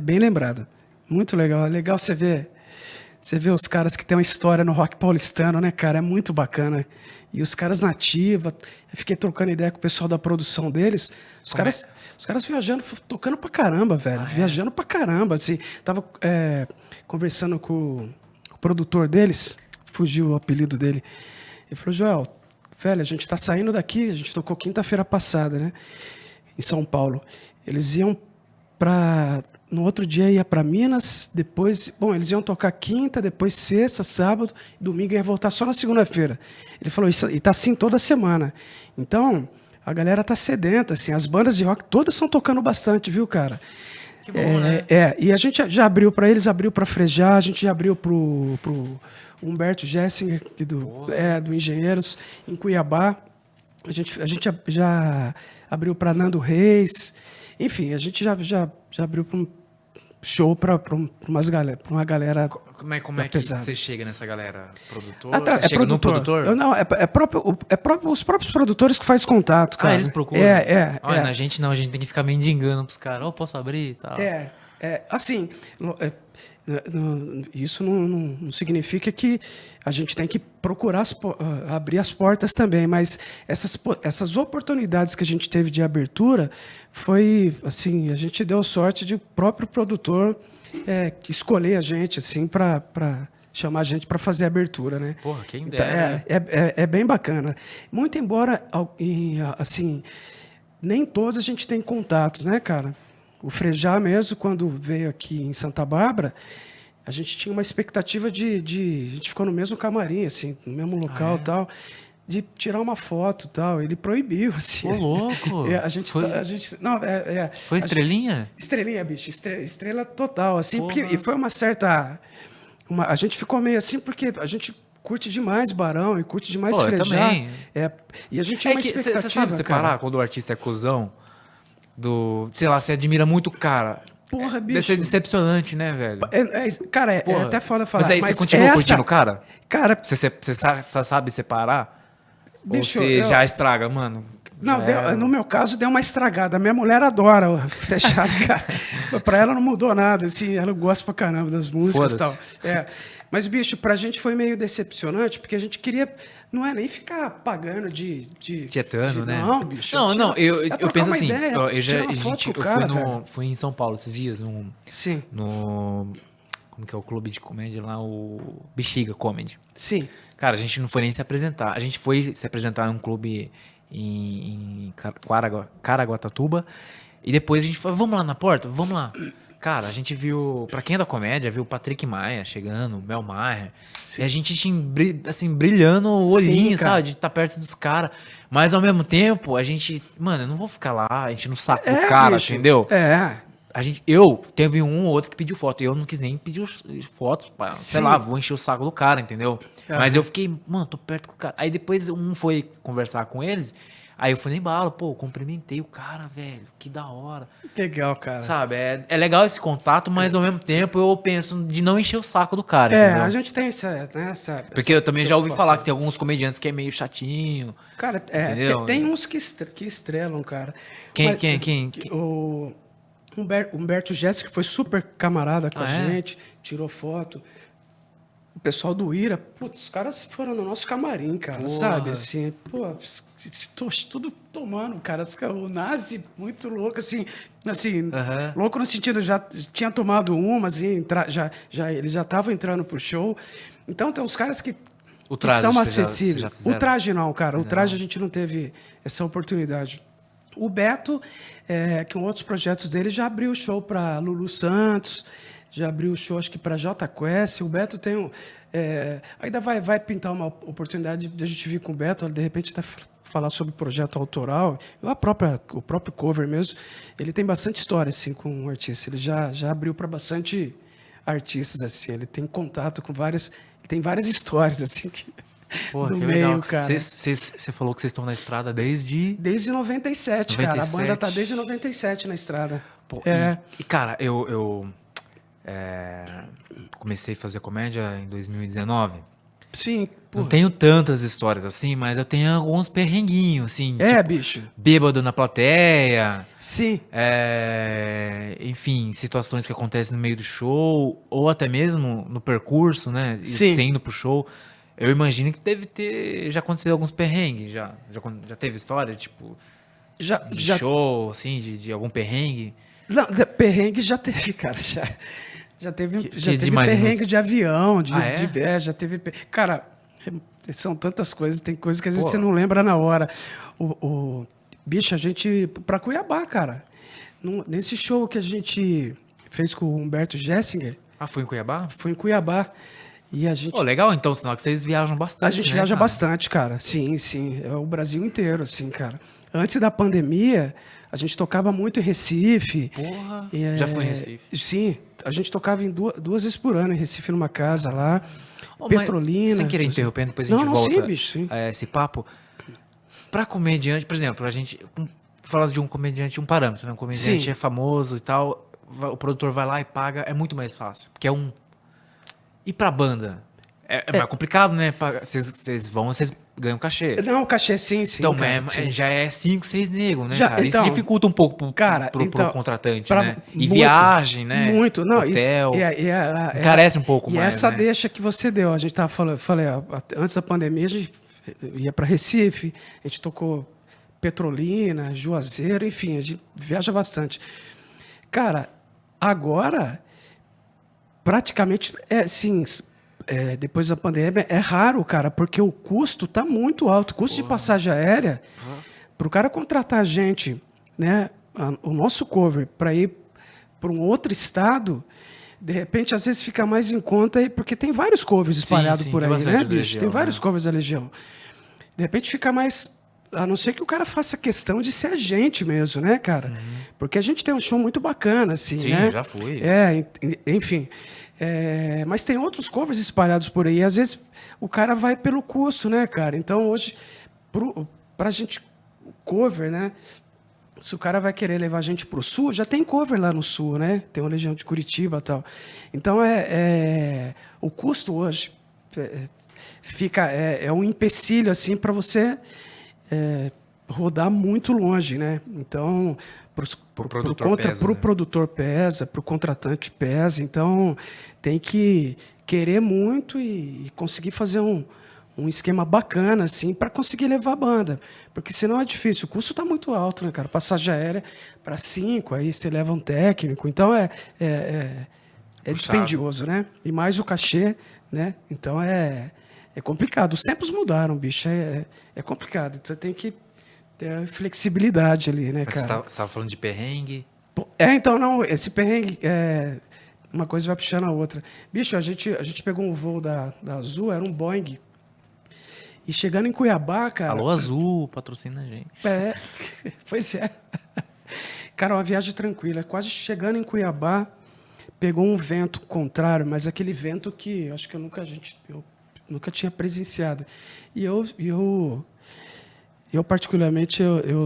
bem lembrado. Muito legal. É legal você ver os caras que têm uma história no rock paulistano, né, cara? É muito bacana. E os caras nativa, eu fiquei trocando ideia com o pessoal da produção deles. Os caras viajando, tocando pra caramba, velho. Viajando pra caramba, assim. Tava conversando com produtor deles, fugiu o apelido dele. Ele falou, Joel, velho, a gente tá saindo daqui, a gente tocou quinta-feira passada, né? Em São Paulo. Eles iam para... No outro dia ia para Minas, depois... Bom, eles iam tocar quinta, depois sexta, sábado, domingo ia voltar só na segunda-feira. Ele falou, isso, e tá assim toda semana. Então, a galera tá sedenta, assim, as bandas de rock todas estão tocando bastante, viu, cara? Que bom, né? E a gente já abriu para eles, abriu para Frejá, a gente já abriu pro Humberto Gessinger, do Engenheiros, em Cuiabá. A gente já abriu para Nando Reis. Enfim, a gente já abriu para um show para uma galera. Como é que pesada. você chega nessa galera? Produtor? Atra- Você é chega no produtor. produtor? Não, os próprios produtores que fazem contato, cara. Eles procuram? Olha, a gente não, a gente tem que ficar mendigando pros caras. Ô, posso abrir e tal. Assim, isso não significa que a gente tem que procurar abrir as portas também, mas essas oportunidades que a gente teve de abertura foi, assim, a gente deu sorte de o próprio produtor escolher a gente, assim, para chamar a gente para fazer a abertura, né? Porra, quem Então, dera. é bem bacana. Muito embora, assim, nem todos a gente tem contatos, né, cara? O Frejá mesmo, quando veio aqui em Santa Bárbara, a gente tinha uma expectativa a gente ficou no mesmo camarim, assim, no mesmo local e tal, de tirar uma foto e tal. Ele proibiu, assim. Ô, louco! Foi estrelinha? Estrelinha, bicho. Estrela total, assim. Porra. E foi uma certa... a gente ficou meio assim porque a gente curte demais Barão e curte demais Pô, eu Frejá. também. E a gente tinha uma expectativa, Você sabe separar cara. quando o artista é cuzão? Sei lá, você admira muito o cara. Porra, Deve bicho. ser decepcionante, né, velho? Cara, é Porra. até foda falar. Mas aí você continua curtindo o cara? Cara, Você sabe separar? Bicho, Ou você já estraga, mano? não, Já no meu caso deu uma estragada. A minha mulher adora o Frejá, cara. Pra ela não mudou nada, assim, ela gosta pra caramba das músicas e tal. Foda-se. Mas, bicho, pra gente foi meio decepcionante, porque a gente queria, não é nem ficar pagando Tietano, né? Não, bicho. Não, eu trocar penso uma assim, ideia, tirar uma foto com o cara, velho. fui em São Paulo esses dias, Sim, como que é o clube de comédia lá, o Bexiga Comedy. sim. Cara, a gente não foi nem se apresentar. A gente foi se apresentar em um clube em Caraguatatuba. E depois a gente falou, vamos lá na porta? Vamos lá. Cara, a gente viu, pra quem é da comédia, viu o Patrick Maia chegando, o Mel Maher. E a gente tinha, assim, brilhando o olhinho, Sim, cara. sabe? De estar perto dos caras. Mas ao mesmo tempo, a gente, mano, eu não vou ficar lá enchendo o saco do cara, bicho. entendeu? É. Teve um ou outro que pediu foto. E eu não quis nem pedir fotos. Sei Sim. lá, vou encher o saco do cara, entendeu? Aham. Mas eu fiquei, mano, tô perto do cara. Aí depois um foi conversar com eles. Aí eu fui nem bala, pô, cumprimentei o cara, velho. Que da hora. Legal, cara. Sabe? É legal esse contato, mas ao mesmo tempo eu penso de não encher o saco do cara, entendeu? A gente tem essa Porque eu também já ouvi preocupação. falar que tem alguns comediantes que é meio chatinho. Cara, Entendeu? tem uns que estrelam, cara. Quem? O Humberto Jéssica foi super camarada com a é? gente, tirou foto. O pessoal do Ira, putz, os caras foram no nosso camarim, cara, Porra. sabe? Assim, pô, tudo tomando, cara. O Nazi, muito louco, assim, Aham. louco no sentido, já tinha tomado uma, assim, eles já estavam entrando pro show. Então, tem uns caras que O que traje, são vocês já acessíveis. fizeram? O traje não, cara. O traje a gente não teve essa oportunidade. O Beto, com outros projetos dele, já abriu show para Lulu Santos, já abriu show, acho que para Jota Quest. O Beto tem ainda vai pintar uma oportunidade de a gente vir com o Beto, de repente até falar sobre projeto autoral. O próprio cover mesmo. Ele tem bastante história assim, com o artista. Ele já abriu para bastante artistas. Assim. Ele tem contato com várias... Tem várias histórias, assim, Porra, no que meio, legal. cara. Você falou que vocês estão na estrada desde... Desde 97, cara. A 97. banda tá desde 97 na estrada. Pô, e, cara, eu comecei a fazer comédia em 2019. Sim, pô. Não tenho tantas histórias assim, mas eu tenho alguns perrenguinhos, assim. tipo, Bicho. bêbado na plateia. Sim. Enfim, situações que acontecem no meio do show, ou até mesmo no percurso, né? Sim. Você indo pro show. Eu imagino que deve ter. Já aconteceu alguns perrengues, já teve história, tipo, de show, assim, de algum perrengue. Não, perrengue já teve, cara. Já teve de mais perrengue minutos? de avião, É? já teve. Cara, são tantas coisas, tem coisas que às vezes Pô. você não lembra na hora. Bicho, a gente. Pra Cuiabá, cara. Nesse show que a gente fez com o Humberto Gessinger, Ah, foi em Cuiabá? foi em Cuiabá. E a gente. Pô, legal, então, sinal que vocês viajam A bastante, gente né, viaja cara? bastante, cara. Sim, sim. É o Brasil inteiro, assim, cara. Antes da pandemia, a gente tocava muito em Recife. Porra, E, já fui em Recife. Sim, a gente tocava em duas vezes por ano em Recife, numa casa lá. Ô, mas, Petrolina. sem querer interrompendo, depois a Não, gente não, sim, volta bicho, sim. a esse papo. Pra comediante, por exemplo, a gente fala de um comediante, um parâmetro, né? Um comediante Sim. é famoso e tal, o produtor vai lá e paga, é muito mais fácil, porque é um... E pra banda? É mais complicado, né? Vocês vão, vocês ganham cachê. Não, o cachê, sim, sim. Então, cara, sim. já é 5, 6 negros, né, Já, cara? Isso então, dificulta um pouco cara, pro então, contratante, pra- né? E muito, viagem, né? Muito, não, Hotel. encarece Um pouco e mais, essa né? deixa que você deu, a gente tava falando, falei, ó, antes da pandemia a gente ia para Recife, a gente tocou Petrolina, Juazeiro, enfim, a gente viaja bastante. Cara, agora praticamente é assim, depois da pandemia é raro, cara, porque o custo tá muito alto, o custo de passagem aérea para o cara contratar a gente, né, o nosso cover para ir para um outro estado, de repente às vezes fica mais em conta aí, porque tem vários covers espalhados sim, por tem aí, bastante né, do bicho? Legião, Tem vários né? covers da Legião. De repente fica mais. A não ser que o cara faça questão de ser a gente mesmo, né, cara? Porque a gente tem um show muito bacana, assim, Sim, né? já fui. Enfim. Mas tem outros covers espalhados por aí. Às vezes o cara vai pelo custo, né, cara? Então hoje, pra gente, cover, né? Se o cara vai querer levar a gente pro sul, já tem cover lá no sul, né? Tem uma Legião de Curitiba e tal. Então o custo hoje fica um empecilho assim para você rodar muito longe, né? Então Pro produtor pesa, pro né? produtor pesa, pro contratante pesa. Então tem que querer muito e conseguir fazer um esquema bacana assim para conseguir levar a banda, porque senão é difícil. O custo está muito alto, né, cara? Passagem aérea para 5, aí você leva um técnico, então é dispendioso, né? E mais o cachê, né? Então é complicado. Os tempos mudaram, bicho. É complicado. Você tem que ter a flexibilidade ali, né, Mas cara? você tava falando de perrengue. Então, não, esse perrengue, uma coisa vai puxando a outra. Bicho, a gente pegou um voo da Azul, era um Boeing. E chegando em Cuiabá, cara. Alô Azul, patrocina a gente. Pois é. Cara, uma viagem tranquila. Quase chegando em Cuiabá, pegou um vento contrário, mas aquele vento que eu acho que eu nunca tinha presenciado. E eu particularmente, eu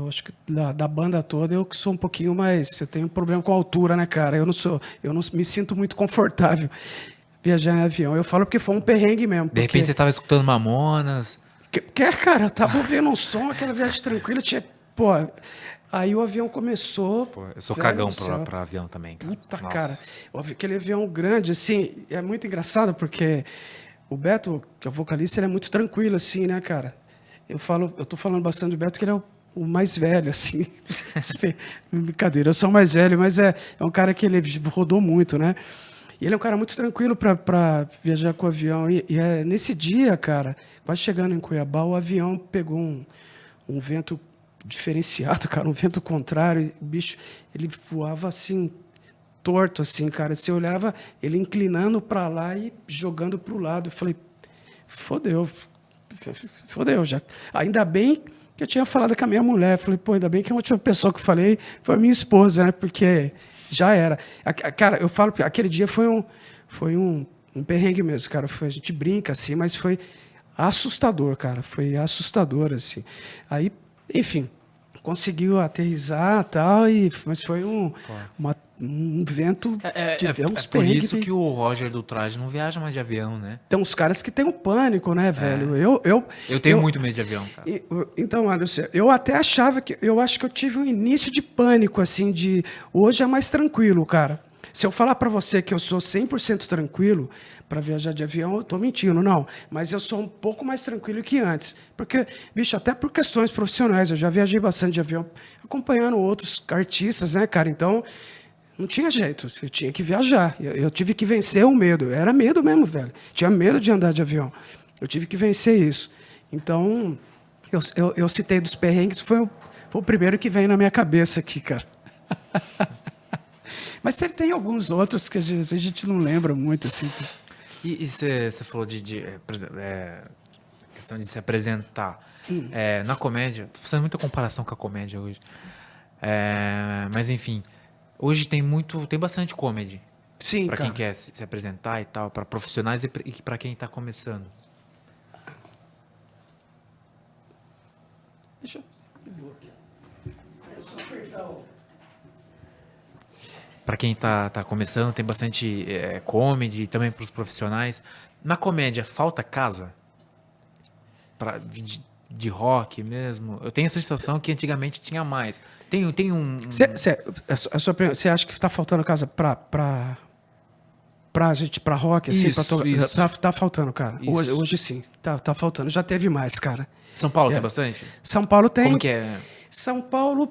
acho que da banda toda, eu que sou um pouquinho mais, eu tenho um problema com a altura, né, cara? Eu não me sinto muito confortável viajar em avião. Eu falo porque foi um perrengue mesmo. De repente você tava escutando Mamonas. Cara, eu tava ouvindo um som, aquela viagem tranquila, pô, aí o avião começou. Pô, eu sou velho cagão do céu. pra avião também, cara. Puta, Nossa. cara. Aquele avião grande, assim, é muito engraçado, porque o Beto, que é o vocalista, ele é muito tranquilo, assim, né, cara? Eu tô falando bastante do Beto, que ele é o mais velho, assim. Brincadeira, eu sou o mais velho, mas é um cara que ele rodou muito, né? E ele é um cara muito tranquilo para viajar com o avião. E nesse dia, cara, quase chegando em Cuiabá, o avião pegou um vento diferenciado, cara, um vento contrário. E o bicho, ele voava assim, torto, assim, cara. Você olhava ele inclinando para lá e jogando para o lado. Eu falei, fodeu já. Ainda bem que eu tinha falado com a minha mulher. Eu falei, pô, ainda bem que a última pessoa que eu falei foi a minha esposa, né? Porque já era. Cara, eu falo, aquele dia foi um perrengue mesmo, cara. A gente brinca assim, mas foi assustador, cara. Foi assustador, assim. Aí, enfim, conseguiu aterrissar e tal, mas foi um vento. Tivemos por perrengue isso que o Roger do Traje não viaja mais de avião, né? Tem uns caras que têm o pânico, né, velho? Eu tenho muito medo de avião, cara. Então, Anderson, eu até achava eu acho que eu tive um início de pânico, assim, hoje é mais tranquilo, cara. Se eu falar para você que eu sou 100% tranquilo para viajar de avião, eu tô mentindo, não. Mas eu sou um pouco mais tranquilo que antes. Porque, bicho, até por questões profissionais, eu já viajei bastante de avião, acompanhando outros artistas, né, cara? Então, Não tinha jeito, eu tinha que viajar. Eu tive que vencer o medo. Era medo mesmo, velho. Tinha medo de andar de avião. Eu tive que vencer isso. Então, eu citei dos perrengues, foi o primeiro que veio na minha cabeça aqui, cara. Mas sempre tem alguns outros que a gente não lembra muito, assim. E você falou por exemplo, questão de se apresentar. Na comédia, tô fazendo muita comparação com a comédia hoje. Mas enfim, hoje tem bastante comedy. Sim, Pra quem cara. quer se apresentar e tal, pra profissionais e pra quem tá começando. Deixa eu... É só apertar o... Pra quem tá começando, tem bastante comedy, também pros profissionais. Na comédia, falta casa? De rock mesmo? Eu tenho a sensação que antigamente tinha mais. Tem um... Você acha que tá faltando casa pra gente, pra rock, assim? Isso. Tá faltando, cara. Isso. Hoje sim, tá faltando. Já teve mais, cara. São Paulo tem bastante? São Paulo tem. Como que é? São Paulo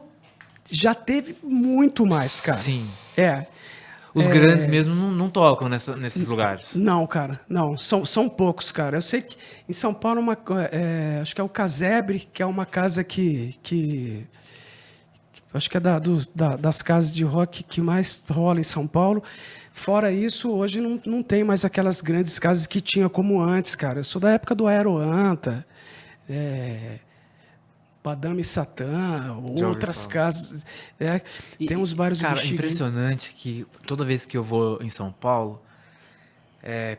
já teve muito mais, cara. Sim. Os grandes mesmo não tocam nesses lugares. Não, cara, não. São poucos, cara. Eu sei que em São Paulo, acho que é o Casebre, que é uma casa que acho que é das casas de rock que mais rola em São Paulo. Fora isso, hoje não tem mais aquelas grandes casas que tinha como antes, cara. Eu sou da época do Aeroanta, Madame Satã, outras casas. Tem uns bairros do Cara, Bexiga, impressionante que toda vez que eu vou em São Paulo,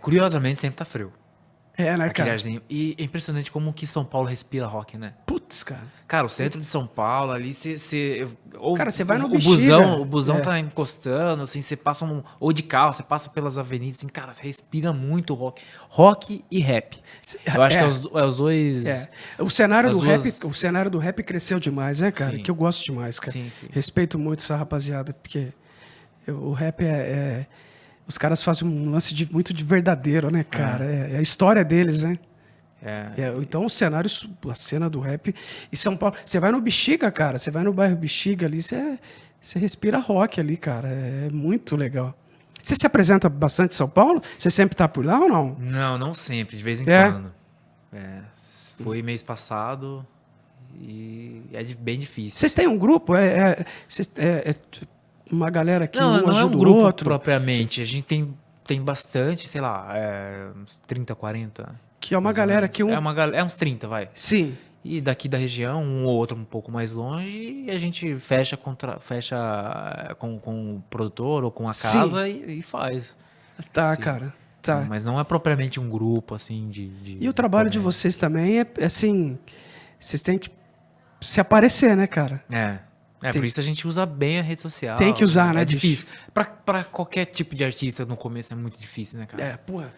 curiosamente sempre tá frio. né, Aquele cara? arzinho. E é impressionante como que São Paulo respira rock, né? Putz, cara. Cara, o centro de São Paulo ali, Cara, você vai no o Bexiga. busão tá encostando, assim, você passa ou de carro, você passa pelas avenidas, assim, cara, respira muito rock. Rock e rap. Eu acho que é os dois. O cenário as do duas- rap, o cenário do rap cresceu demais, né, cara? Sim. Que eu gosto demais, cara. Sim, sim. Respeito muito essa rapaziada, porque o rap os caras fazem um lance muito de verdadeiro, né, cara? É a história deles, né? Então o cenário, a cena do rap e São Paulo. Você vai no Bexiga, cara. Você vai no bairro Bexiga ali, você respira rock ali, cara. É muito legal. Você se apresenta bastante em São Paulo? Você sempre tá por lá ou não? Não sempre, de vez em É. quando. Foi mês passado e bem difícil. Vocês têm um grupo? Uma galera que Não, um não é um ajuda o grupo outro? propriamente. A gente tem bastante, sei lá, uns 30, 40. Que é uma mais ou galera menos. que É uns 30, vai. Sim. E daqui da região, um ou outro um pouco mais longe, e a gente fecha com o produtor ou com a Sim. casa e faz. Tá, Sim. cara. Tá. Mas não é propriamente um grupo, assim, E o trabalho de comédia. vocês também assim, vocês têm que se aparecer, né, cara? Por isso a gente usa bem a rede social. Tem que usar, né, É bicho? difícil. Pra qualquer tipo de artista no começo é muito difícil, né, cara? Porra.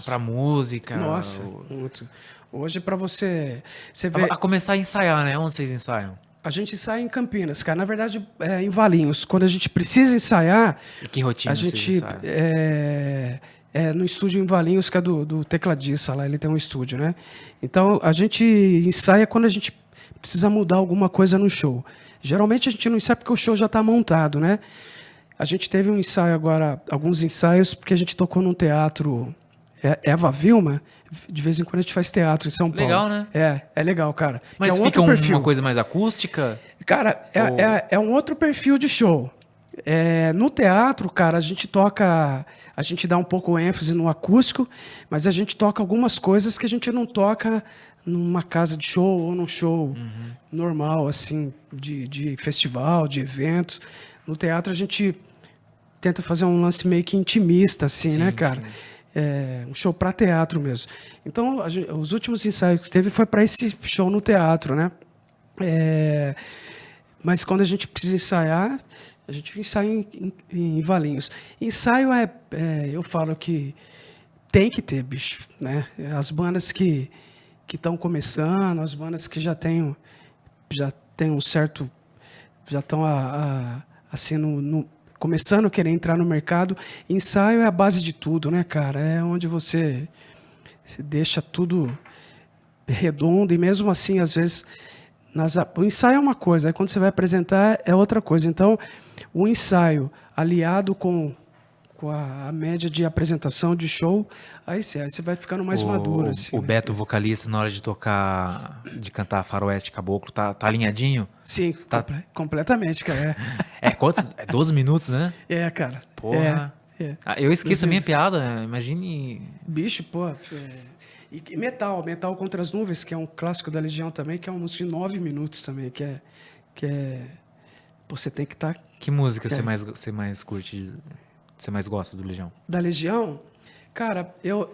Pra música. Nossa, muito. Hoje pra você vê, A começar a ensaiar, né? Onde vocês ensaiam? a gente sai em Campinas, cara. Na verdade, em Valinhos. Quando a gente precisa ensaiar, E que rotina a vocês gente ensaiam? no estúdio em Valinhos, que é do tecladista lá, ele tem um estúdio, né? Então a gente ensaia quando a gente precisa mudar alguma coisa no show. Geralmente a gente não ensaia porque o show já está montado, né? A gente teve um ensaio agora, alguns ensaios, porque a gente tocou num teatro Eva Vilma. De vez em quando a gente faz teatro em São Paulo. Legal, né? É legal, cara. Mas que é um fica outro perfil. uma coisa mais acústica? Cara, é um outro perfil de show. No teatro, cara, a gente dá um pouco ênfase no acústico, mas a gente toca algumas coisas que a gente não toca numa casa de show ou num show normal, assim, de festival, de eventos. No teatro a gente tenta fazer um lance meio que intimista, assim, Sim, né, cara? sim. Um show para teatro mesmo. Então, os últimos ensaios que teve foi para esse show no teatro, né? Mas quando a gente precisa ensaiar, a gente ensaia em Valinhos. Ensaio eu falo que tem que ter, bicho, né? As bandas que estão começando, as bandas que já têm um certo, já estão assim começando a querer entrar no mercado. Ensaio é a base de tudo, né, cara? É onde você deixa tudo redondo e mesmo assim, às vezes O ensaio é uma coisa, aí quando você vai apresentar é outra coisa. Então, o ensaio aliado com a média de apresentação, de show, aí você vai ficando mais maduro. Assim, O né? Beto, vocalista, na hora de tocar, de cantar Faroeste Caboclo, tá alinhadinho? Sim, Tá. Completamente, cara. É quantos? É 12 minutos, né? Cara. Porra. É. Ah, eu esqueço a minha Inclusive, piada, imagine. bicho, pô. E Metal Contra as Nuvens, que é um clássico da Legião também, que é uma música de 9 minutos também, que é pô, você tem que estar... Que música É. você mais curte, você mais gosta do Legião? Da Legião, cara, eu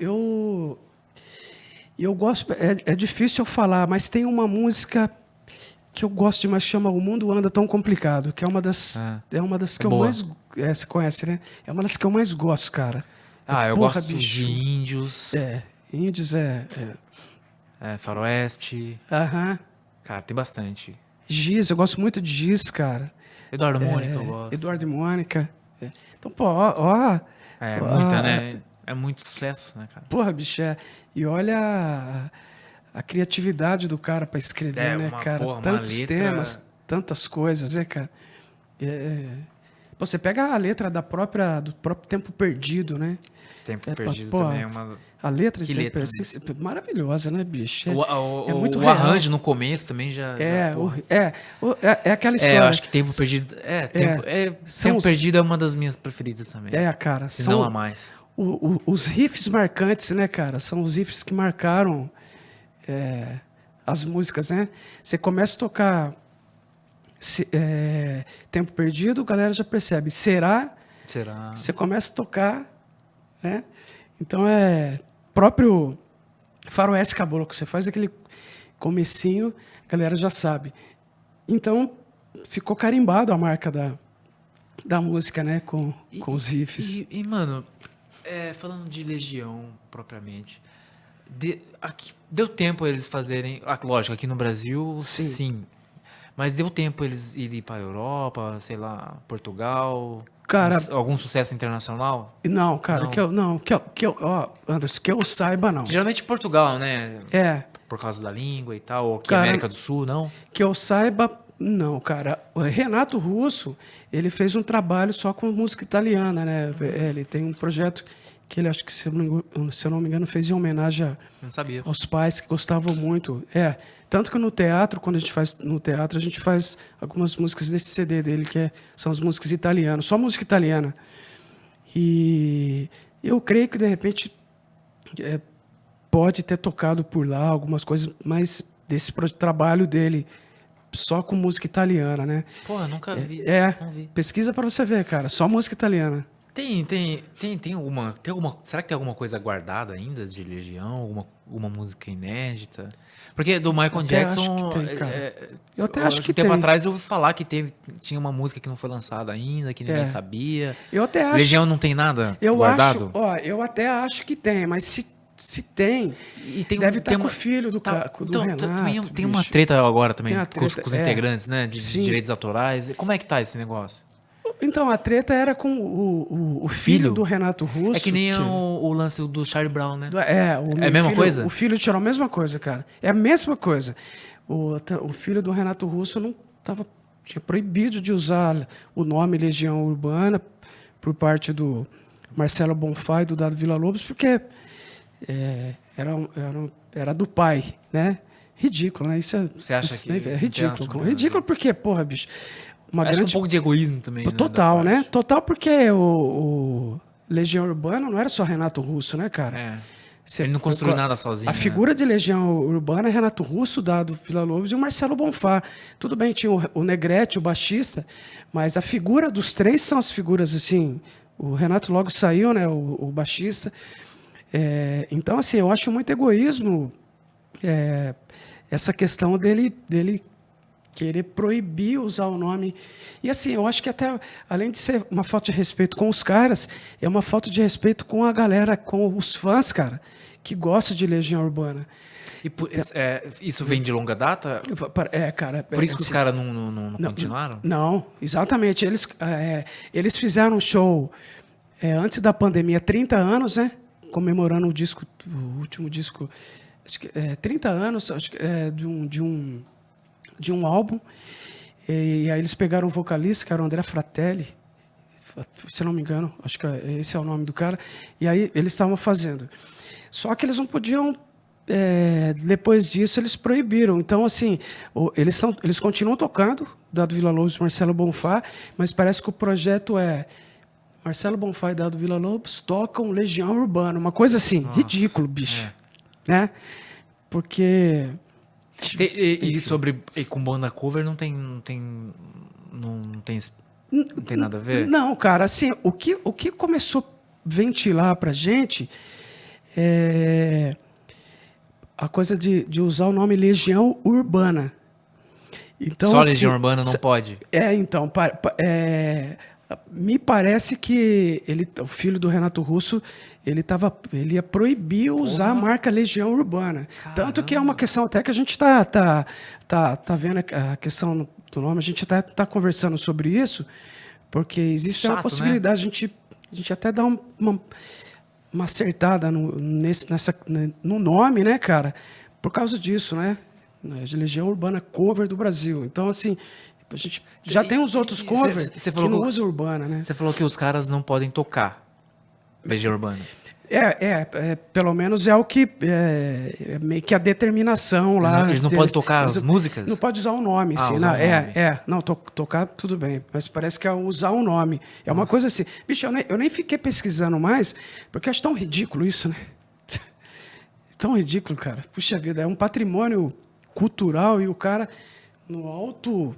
gosto... É difícil eu falar, mas tem uma música que eu gosto demais, chama O Mundo Anda Tão Complicado, que é uma das, é uma das que eu boa. mais... você conhece, né? É uma das que eu mais gosto, cara. Ah, eu Porra, gosto bicho. de Índios, Índios Faroeste. Aham. Cara, tem bastante. Giz, eu gosto muito de Giz, cara. Eduardo Mônica eu gosto. Eduardo e Mônica. Então, pô, ó, É muita, né? É muito sucesso, né, cara? porra, bicho, e olha a criatividade do cara pra escrever, né, cara? Porra, Tantos letra... temas, tantas coisas, né, cara? Pô, você pega a letra do próprio Tempo Perdido, né? Tempo Perdido pô, também é uma... A letra de Que Tempo letra, Perdido, maravilhosa, né, bicho? O muito o real. arranjo no começo também já... porra. É aquela história. Eu acho que Tempo Perdido... Tempo Perdido é uma das minhas preferidas também. Cara. Se não a mais. Os riffs marcantes, né, cara? São os riffs que marcaram as músicas, né? Você começa a tocar Tempo Perdido, a galera já percebe. Será? Você começa a tocar, né? Então próprio Faroeste Caboclo, você faz aquele comecinho, a galera já sabe. Então ficou carimbado a marca da música, né? Com os riffs. E mano, falando de Legião propriamente, deu tempo eles fazerem... Lógico, aqui no Brasil, sim. Mas deu tempo eles irem para Europa, sei lá, Portugal... Cara, algum sucesso internacional? Não, cara, Anderson, que eu saiba, não. Geralmente Portugal, né? Por causa da língua e tal, ou aqui cara, América do Sul, não? Que eu saiba, não, cara. O Renato Russo, ele fez um trabalho só com música italiana, né? Ele tem um projeto que ele, acho que, se eu não me engano, fez em homenagem aos pais que gostavam muito. Tanto que no teatro, quando a gente faz no teatro, a gente faz algumas músicas desse CD dele, são as músicas italianas, só música italiana. E eu creio que, de repente, pode ter tocado por lá algumas coisas, mas desse trabalho dele, só com música italiana, né? Pô, eu nunca vi. Não vi. Pesquisa pra você ver, cara, só música italiana. Tem alguma... Será que tem alguma coisa guardada ainda de Legião? Alguma música inédita? Porque do Michael Jackson... Acho que tem, cara. Eu até acho que tem. Um tempo atrás eu ouvi falar que tinha uma música que não foi lançada ainda, que ninguém sabia. Eu até acho... Legião não tem nada guardado? Eu até acho que tem, mas se tem, deve estar com o filho do Renato. Tem uma treta agora também com os integrantes, né? De Sim. direitos autorais. Como é que tá esse negócio? Então, a treta era com o filho do Renato Russo. É que nem o lance do Charlie Brown, né? É a mesma coisa? O filho tirou a mesma coisa, cara. É a mesma coisa. O filho do Renato Russo tinha proibido de usar o nome Legião Urbana por parte do Marcelo Bonfá e do Dado Villa-Lobos, porque era do pai, né? Ridículo, né? Você acha que é ridículo. Ridículo porque, porra, bicho... Acho que um pouco de egoísmo também. Total, né? Total, porque o Legião Urbana não era só Renato Russo, né, cara? Ele não construiu nada sozinho. A figura de Legião Urbana é Renato Russo, Dado Villa-Lobos e o Marcelo Bonfá. Tudo bem, tinha o Negrete, o baixista, mas a figura dos três são as figuras, assim... O Renato logo saiu, né, o baixista. Então, assim, eu acho muito egoísmo essa questão dele querer proibir usar o nome. E assim, eu acho que até, além de ser uma falta de respeito com os caras, é uma falta de respeito com a galera, com os fãs, cara, que gostam de Legião Urbana. E isso vem de longa data? Cara. Por isso que os caras não continuaram? Não, exatamente. Eles fizeram um show antes da pandemia, 30 anos, né? Comemorando o último disco, acho que 30 anos acho que, de um de um álbum. E aí eles pegaram um vocalista, que era o André Fratelli, se não me engano, acho que esse é o nome do cara. E aí eles estavam fazendo. Só que eles não podiam... depois disso, eles proibiram. Então, assim, eles continuam tocando, Dado Villa-Lobos e Marcelo Bonfá, mas parece que o projeto é Marcelo Bonfá e Dado Villa-Lobos tocam Legião Urbana, uma coisa assim, Nossa, ridículo, bicho. Né? Porque... E com banda cover não tem nada a ver? Não, cara, assim, o que começou a ventilar pra gente é a coisa de usar o nome Legião Urbana. Então, Só assim, Legião Urbana não pode? Então, me parece que o filho do Renato Russo, ele ia proibir usar a marca Legião Urbana. Caramba. Tanto que é uma questão até que a gente tá vendo a questão do nome, a gente tá conversando sobre isso, porque existe uma possibilidade, né? A gente até dá uma acertada no nome, né, cara? Por causa disso, né? De Legião Urbana cover do Brasil. Então, assim, a gente já tem os outros covers que não usam urbana, né? Você falou que os caras não podem tocar Legião Urbana. Pelo menos é o que meio que a determinação lá. Eles não podem tocar as músicas? Não pode usar o nome, sim. Usar o nome. Não, tocar tudo bem, mas parece que é usar o nome. É uma coisa assim. Bicho, eu nem fiquei pesquisando mais, porque eu acho tão ridículo isso, né? Tão ridículo, cara. Puxa vida, é um patrimônio cultural e o cara, no alto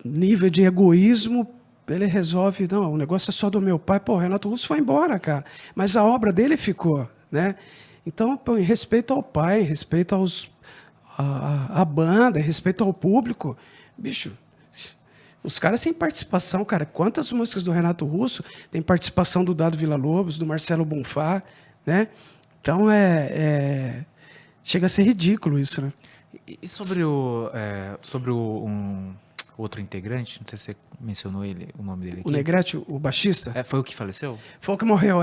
nível de egoísmo, ele resolve, não, o negócio é só do meu pai. Pô, o Renato Russo foi embora, cara. Mas a obra dele ficou, né? Então, pô, em respeito ao pai, em respeito à banda, em respeito ao público, bicho, os caras sem participação, cara. Quantas músicas do Renato Russo tem participação do Dado Villa-Lobos, do Marcelo Bonfá, né? Então, chega a ser ridículo isso, né? E sobre um outro integrante, não sei se você mencionou o nome dele aqui. O Negrete, o baixista? Foi o que faleceu? Foi o que morreu,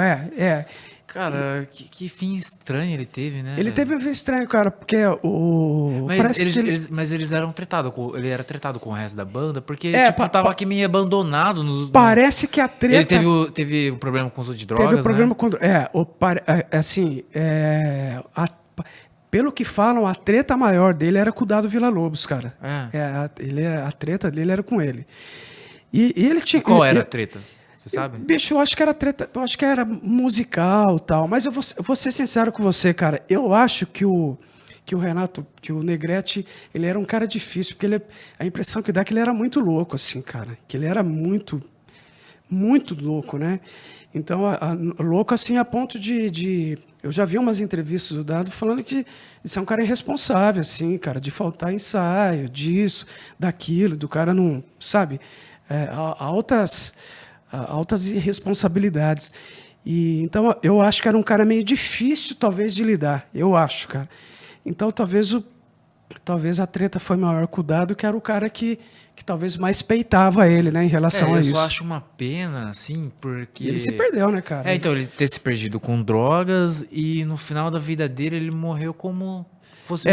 Cara, que fim estranho ele teve, né? Ele teve um fim estranho, cara, porque Mas eles eram tretados, ele era tretado com o resto da banda, porque tava aqui meio abandonado. Parece que a treta... Ele teve um problema com o uso de drogas, teve um problema né? Pelo que falam, a treta maior dele era com o Dado Villa-Lobos, cara. A treta dele era com ele. E ele tinha... Qual era a treta? Você sabe? Bicho, eu acho que era treta, eu acho que era musical e tal, mas eu vou ser sincero com você, cara. Eu acho que o Renato, que o Negrete, ele era um cara difícil, porque a impressão que dá é que ele era muito louco, assim, cara. Que ele era muito, muito louco, né? Então, louco assim a ponto de... Eu já vi umas entrevistas do Dado falando que isso é um cara irresponsável, assim, cara, de faltar ensaio, disso, daquilo, do cara não... Sabe? Altas irresponsabilidades. Então, eu acho que era um cara meio difícil, talvez, de lidar. Eu acho, cara. Então, talvez a treta foi maior com o Dado, que era o cara que talvez mais peitava ele, né, em relação a isso. Eu só acho uma pena, assim, porque... E ele se perdeu, né, cara? Então, ele ter se perdido com drogas e no final da vida dele ele morreu como fosse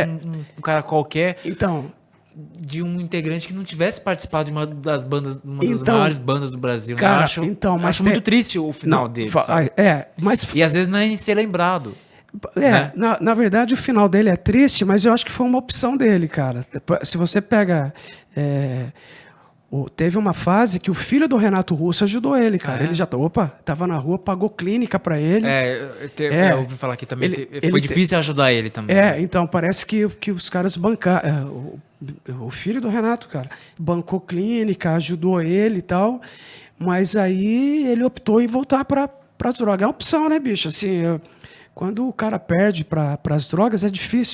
um cara qualquer. Então... De um integrante que não tivesse participado de uma das maiores bandas do Brasil. Cara, né? Acho muito triste o final dele, sabe? E às vezes não é nem ser lembrado. Né? Na verdade, o final dele é triste, mas eu acho que foi uma opção dele, cara. Se você pega... teve uma fase que o filho do Renato Russo ajudou ele, cara. Ele já tava na rua, pagou clínica para ele. Eu ouvi falar que também foi difícil ajudar ele também. Então parece que os caras bancaram. O filho do Renato, cara, bancou clínica, ajudou ele e tal, mas aí ele optou em voltar para as drogas. É uma opção, né, bicho? Assim, quando o cara perde para as drogas,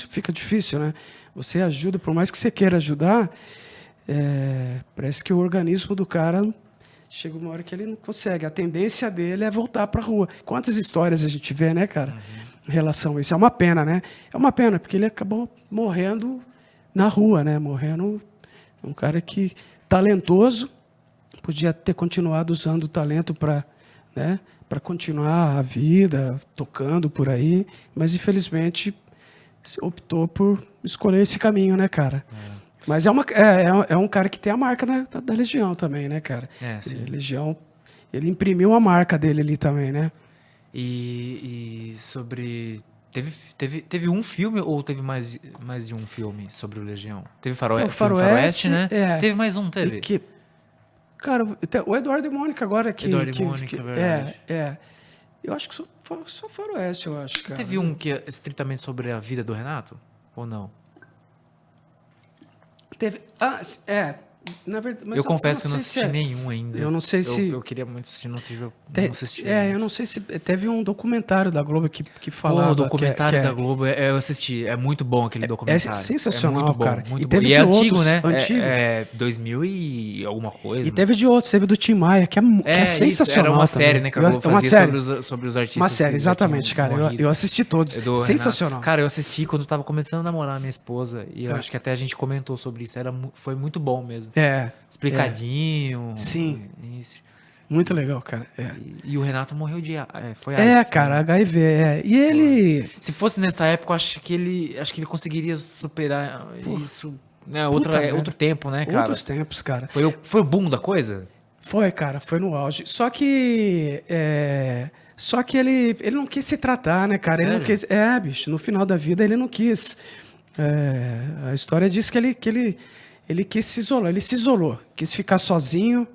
fica difícil, né? Você ajuda, por mais que você queira ajudar, parece que o organismo do cara chega uma hora que ele não consegue. A tendência dele é voltar para a rua. Quantas histórias a gente vê, né, cara, em relação a isso? É uma pena, né? É uma pena, porque ele acabou morrendo na rua, né? Morrendo um cara que talentoso, podia ter continuado usando o talento para continuar a vida, tocando por aí, mas infelizmente optou por escolher esse caminho, né, cara? Mas é um cara que tem a marca da Legião também, né, cara? Sim. Legião, ele imprimiu a marca dele ali também, né? E sobre... Teve um filme ou teve mais de um filme sobre o Legião? Teve Então, Faroeste, né? é. Teve mais um, teve? Cara, o Eduardo e Mônica agora que... Eduardo e Mônica, verdade. Eu acho que só Faroeste, eu acho, cara. Teve um que é estritamente sobre a vida do Renato? Ou não? Teve... Na verdade, mas eu confesso que eu não sei assisti nenhum ainda. Eu não sei se... Eu queria muito assistir, não assisti. Eu não sei se... Teve um documentário da Globo que falava... O documentário da Globo, eu assisti. É muito bom aquele documentário. É sensacional, muito bom, cara. Muito e teve bom. E é antigo, né? Antigo. É 2000 e alguma coisa. E teve de outros. Teve do Tim Maia, que é sensacional. Era uma série, né? Que a Globo fazia sobre os artistas. Uma série, exatamente, cara. Eu assisti todos. Sensacional. Renato. Cara, eu assisti quando eu tava começando a namorar minha esposa. E eu acho que até a gente comentou sobre isso. Foi muito bom mesmo. Explicadinho. Sim. Isso. Muito legal, cara. E o Renato morreu de... Foi AIDS, cara, HIV. E ele... Se fosse nessa época, eu acho que ele conseguiria superar isso. Né? Outro tempo, né, cara? Outros tempos, cara. Foi o boom da coisa? Foi, cara. Foi no auge. Só que ele não quis se tratar, né, cara? Sério? Ele não quis... bicho. No final da vida, ele não quis. A história diz que ele quis se isolar. Ele se isolou. Quis ficar sozinho.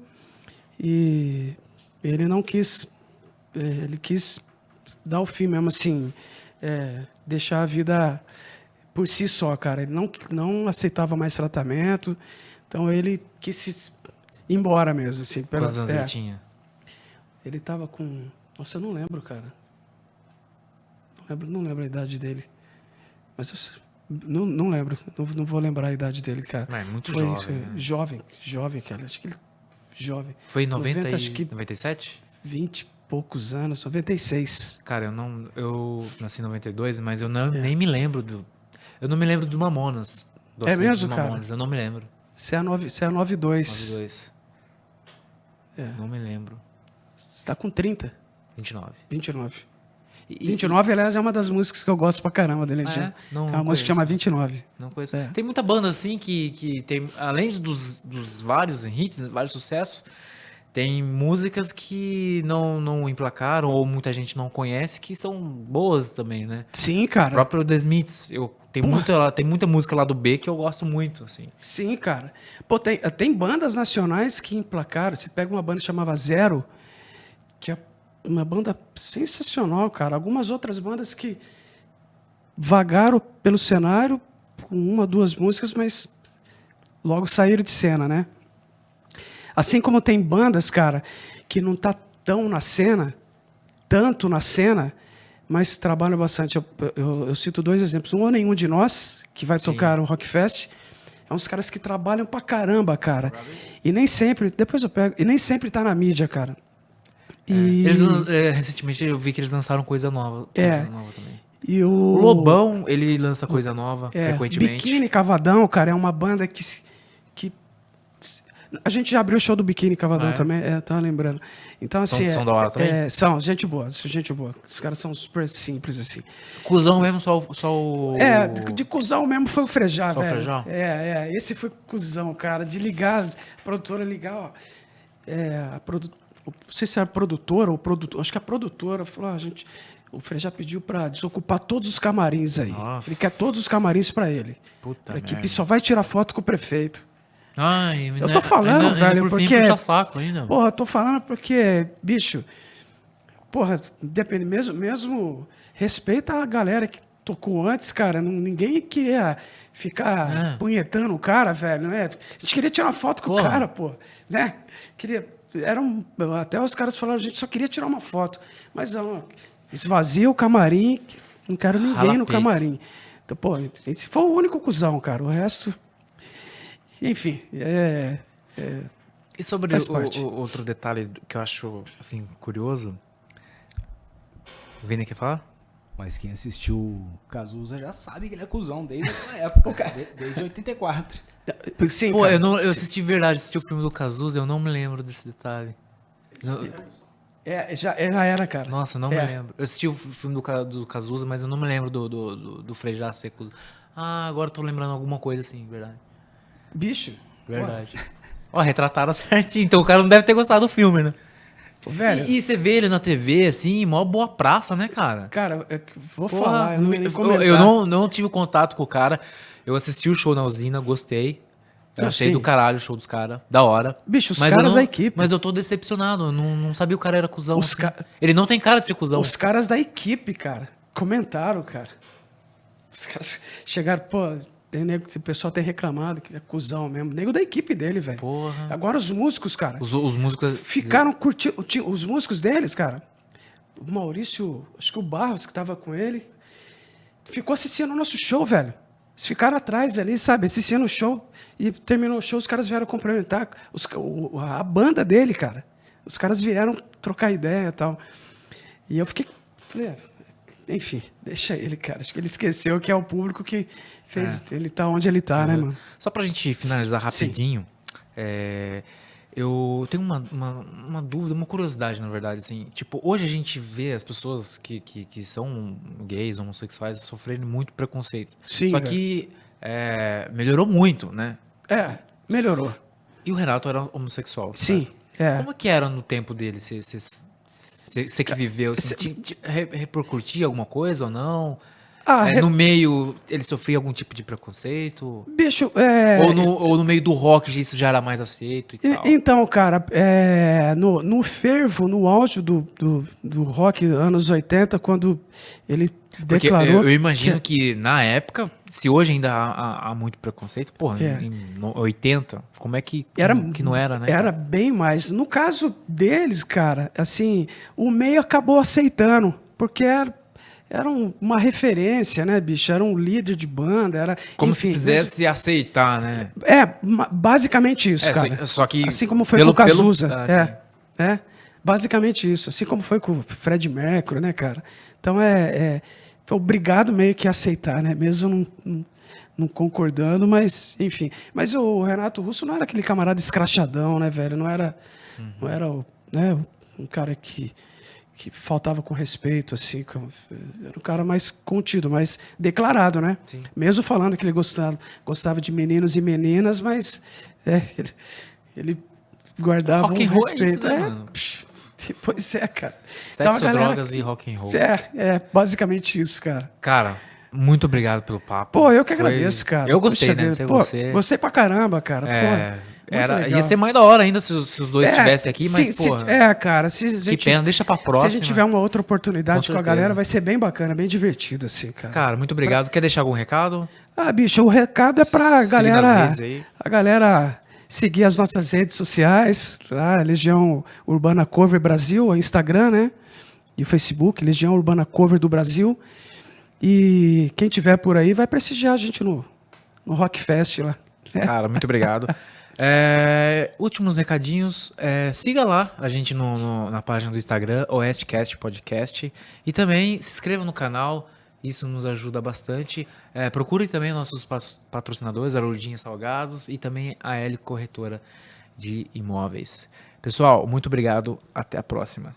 E ele não quis, ele quis dar o fim mesmo, assim, deixar a vida por si só, cara. Ele não aceitava mais tratamento, então ele quis ir embora mesmo, assim. Quantos anos ele tinha? Ele tava com... Nossa, eu não lembro, cara. Não lembro a idade dele. Mas eu não lembro, não vou lembrar a idade dele, cara. É muito Foi jovem. Isso, né? Jovem, cara. Acho que ele... Jovem. Foi em 97? 20 e poucos anos, 96. Cara, eu nasci em 92, mas eu nem me lembro eu não me lembro do Mamonas. É mesmo, do Mamonas, cara? eu não me lembro. Você é 92. 92. Não me lembro. Você tá com 30. 29. 29. 29, aliás, é uma das músicas que eu gosto pra caramba dele. Não, tem uma música que chama 29. Não conheço. Tem muita banda assim que tem, além dos vários hits, vários sucessos, tem músicas que não emplacaram ou muita gente não conhece, que são boas também, né? Sim, cara. O próprio The Smiths, tem muita música lá do B que eu gosto muito, assim. Sim, cara. Pô, tem bandas nacionais que emplacaram. Você pega uma banda que chamava Zero, que é uma banda sensacional, cara. Algumas outras bandas que vagaram pelo cenário com uma, duas músicas, mas logo saíram de cena, né? Assim como tem bandas, cara, que não tá tanto na cena, mas trabalham bastante. Eu cito dois exemplos. Um ou Nenhum de Nós, que vai tocar no Rockfest. É uns caras que trabalham pra caramba, cara. E nem sempre, depois eu pego, e nem sempre tá na mídia, cara. Recentemente eu vi que eles lançaram coisa nova também. E o Lobão, ele lança coisa nova frequentemente. Biquíni Cavadão, cara, é uma banda que a gente já abriu o show do Biquíni Cavadão também, tava lembrando. Então, assim... São da hora também? São, gente boa. Os caras são super simples, assim. Cusão mesmo, só o... De cuzão mesmo foi o Frejá, só velho. O Frejá? Esse foi cuzão, cara, de ligar, a produtora ligar, ó. Não sei se era a produtora ou produtor, acho que a produtora falou, o Frejá pediu pra desocupar todos os camarins aí. Nossa. Ele quer todos os camarins pra ele. Puta a equipe só vai tirar foto com o prefeito. Ai, eu tô falando, velho, por porque... puxa saco ainda. Porra, eu tô falando porque, bicho, porra, depende mesmo respeita a galera que tocou antes, cara. Ninguém queria ficar punhetando o cara, velho, né? A gente queria tirar uma foto com o cara, pô, né? Até os caras falaram, a gente só queria tirar uma foto. Mas não, esvazia o camarim, não quero ninguém no camarim. Então, pô, esse foi o único cuzão, cara. O resto... Enfim, E sobre outro detalhe que eu acho, assim, curioso... O Vini quer falar? Mas quem assistiu Cazuza já sabe que ele é cuzão desde aquela época, cara. Desde 84. Sim, pô, cara, eu assisti assisti o filme do Cazuza, eu não me lembro desse detalhe. Já era, cara. Nossa, não me lembro. Eu assisti o filme do Cazuza, mas eu não me lembro do Frejá Seco. Agora eu tô lembrando alguma coisa assim, verdade. Bicho. Verdade. Ó, retrataram certinho. Então o cara não deve ter gostado do filme, né? Pô, velho. E você vê ele na TV, assim, mó boa praça, né, cara? Cara, eu vou Porra, falar, eu não ia nem comentar. eu não tive contato com o cara. Eu assisti o show na usina, gostei. Eu Não, achei sim. do caralho o show dos caras. Da hora. Bicho, os Mas eu caras não- da equipe. Mas eu tô decepcionado. Eu não sabia que o cara era cuzão. Os assim. ca- Ele não tem cara de ser cuzão. Os caras da equipe, cara, comentaram, cara. Os caras chegaram, pô, o pessoal tem reclamado que é cuzão mesmo. Nego da equipe dele, velho. Porra. Agora os músicos, cara, Os músicos. ficaram curtindo. Os músicos deles, cara. O Maurício, acho que o Barros que tava com ele, ficou assistindo o nosso show, velho. Eles ficaram atrás ali, sabe, assistindo o show. E terminou o show, os caras vieram cumprimentar a banda dele, cara. Os caras vieram trocar ideia e tal. E eu falei, enfim, deixa ele, cara. Acho que ele esqueceu que é o público que fez ele tá onde ele tá, né, mano? Só pra gente finalizar rapidinho, eu tenho uma dúvida, uma curiosidade, na verdade, assim. Tipo, hoje a gente vê as pessoas que são gays, homossexuais, sofrendo muito preconceito. Sim, Só velho. que melhorou muito, né? É, melhorou. E o Renato era homossexual. Sim, certo? Como que era no tempo dele? Você que viveu, assim, repercutia alguma coisa ou não? No meio, ele sofria algum tipo de preconceito? Bicho, Ou no meio do rock isso já era mais aceito e tal? Então, cara, no fervo, no auge do rock anos 80, quando ele Porque declarou... eu imagino que na época, se hoje ainda há muito preconceito, porra, em 80, como é que não era, né? Era bem mais. No caso deles, cara, assim, o meio acabou aceitando, porque era uma referência, né, bicho? Era um líder de banda, era... Como enfim, se quisesse aceitar, né? basicamente isso, cara. Só que assim como foi com o Cazuza. sim. Basicamente isso. Assim como foi com o Fred Mercury, né, cara? Então foi obrigado meio que a aceitar, né? Mesmo não concordando, mas enfim. Mas o Renato Russo não era aquele camarada escrachadão, né, velho? Não era um cara que faltava com respeito, assim. Era um cara mais contido, mais declarado, né? Sim. Mesmo falando que ele gostava de meninos e meninas, mas ele guardava Rock um and roll é respeito. isso, né, mano? Pois é, cara. Sexo, Então, a galera drogas e rock and roll. basicamente isso, cara. Cara, muito obrigado pelo papo. Pô, eu que Foi- agradeço, cara. Eu gostei, Puxa né? vida. Não sei você. Gostei pra caramba, cara. Muito legal. Ia ser mais da hora ainda se os dois estivessem aqui, mas, pô, cara, se a que gente, pena, deixa pra próxima. se a gente tiver uma outra oportunidade Com com a certeza. galera, vai ser bem bacana, bem divertido, assim, cara. Cara, muito obrigado. Quer deixar algum recado? Bicho, o recado é pra Siga nas galera. redes aí. A galera seguir as nossas redes sociais, tá? Legião Urbana Cover Brasil, o Instagram, né? E o Facebook, Legião Urbana Cover do Brasil. E quem tiver por aí vai prestigiar a gente no Rock Fest lá. Cara, muito obrigado. Últimos recadinhos. Siga lá a gente na página do Instagram, OestCast Podcast. E também se inscreva no canal. Isso nos ajuda bastante. Procure também nossos patrocinadores, a Lourdinha Salgados e também a L Corretora de Imóveis. Pessoal, muito obrigado. Até a próxima.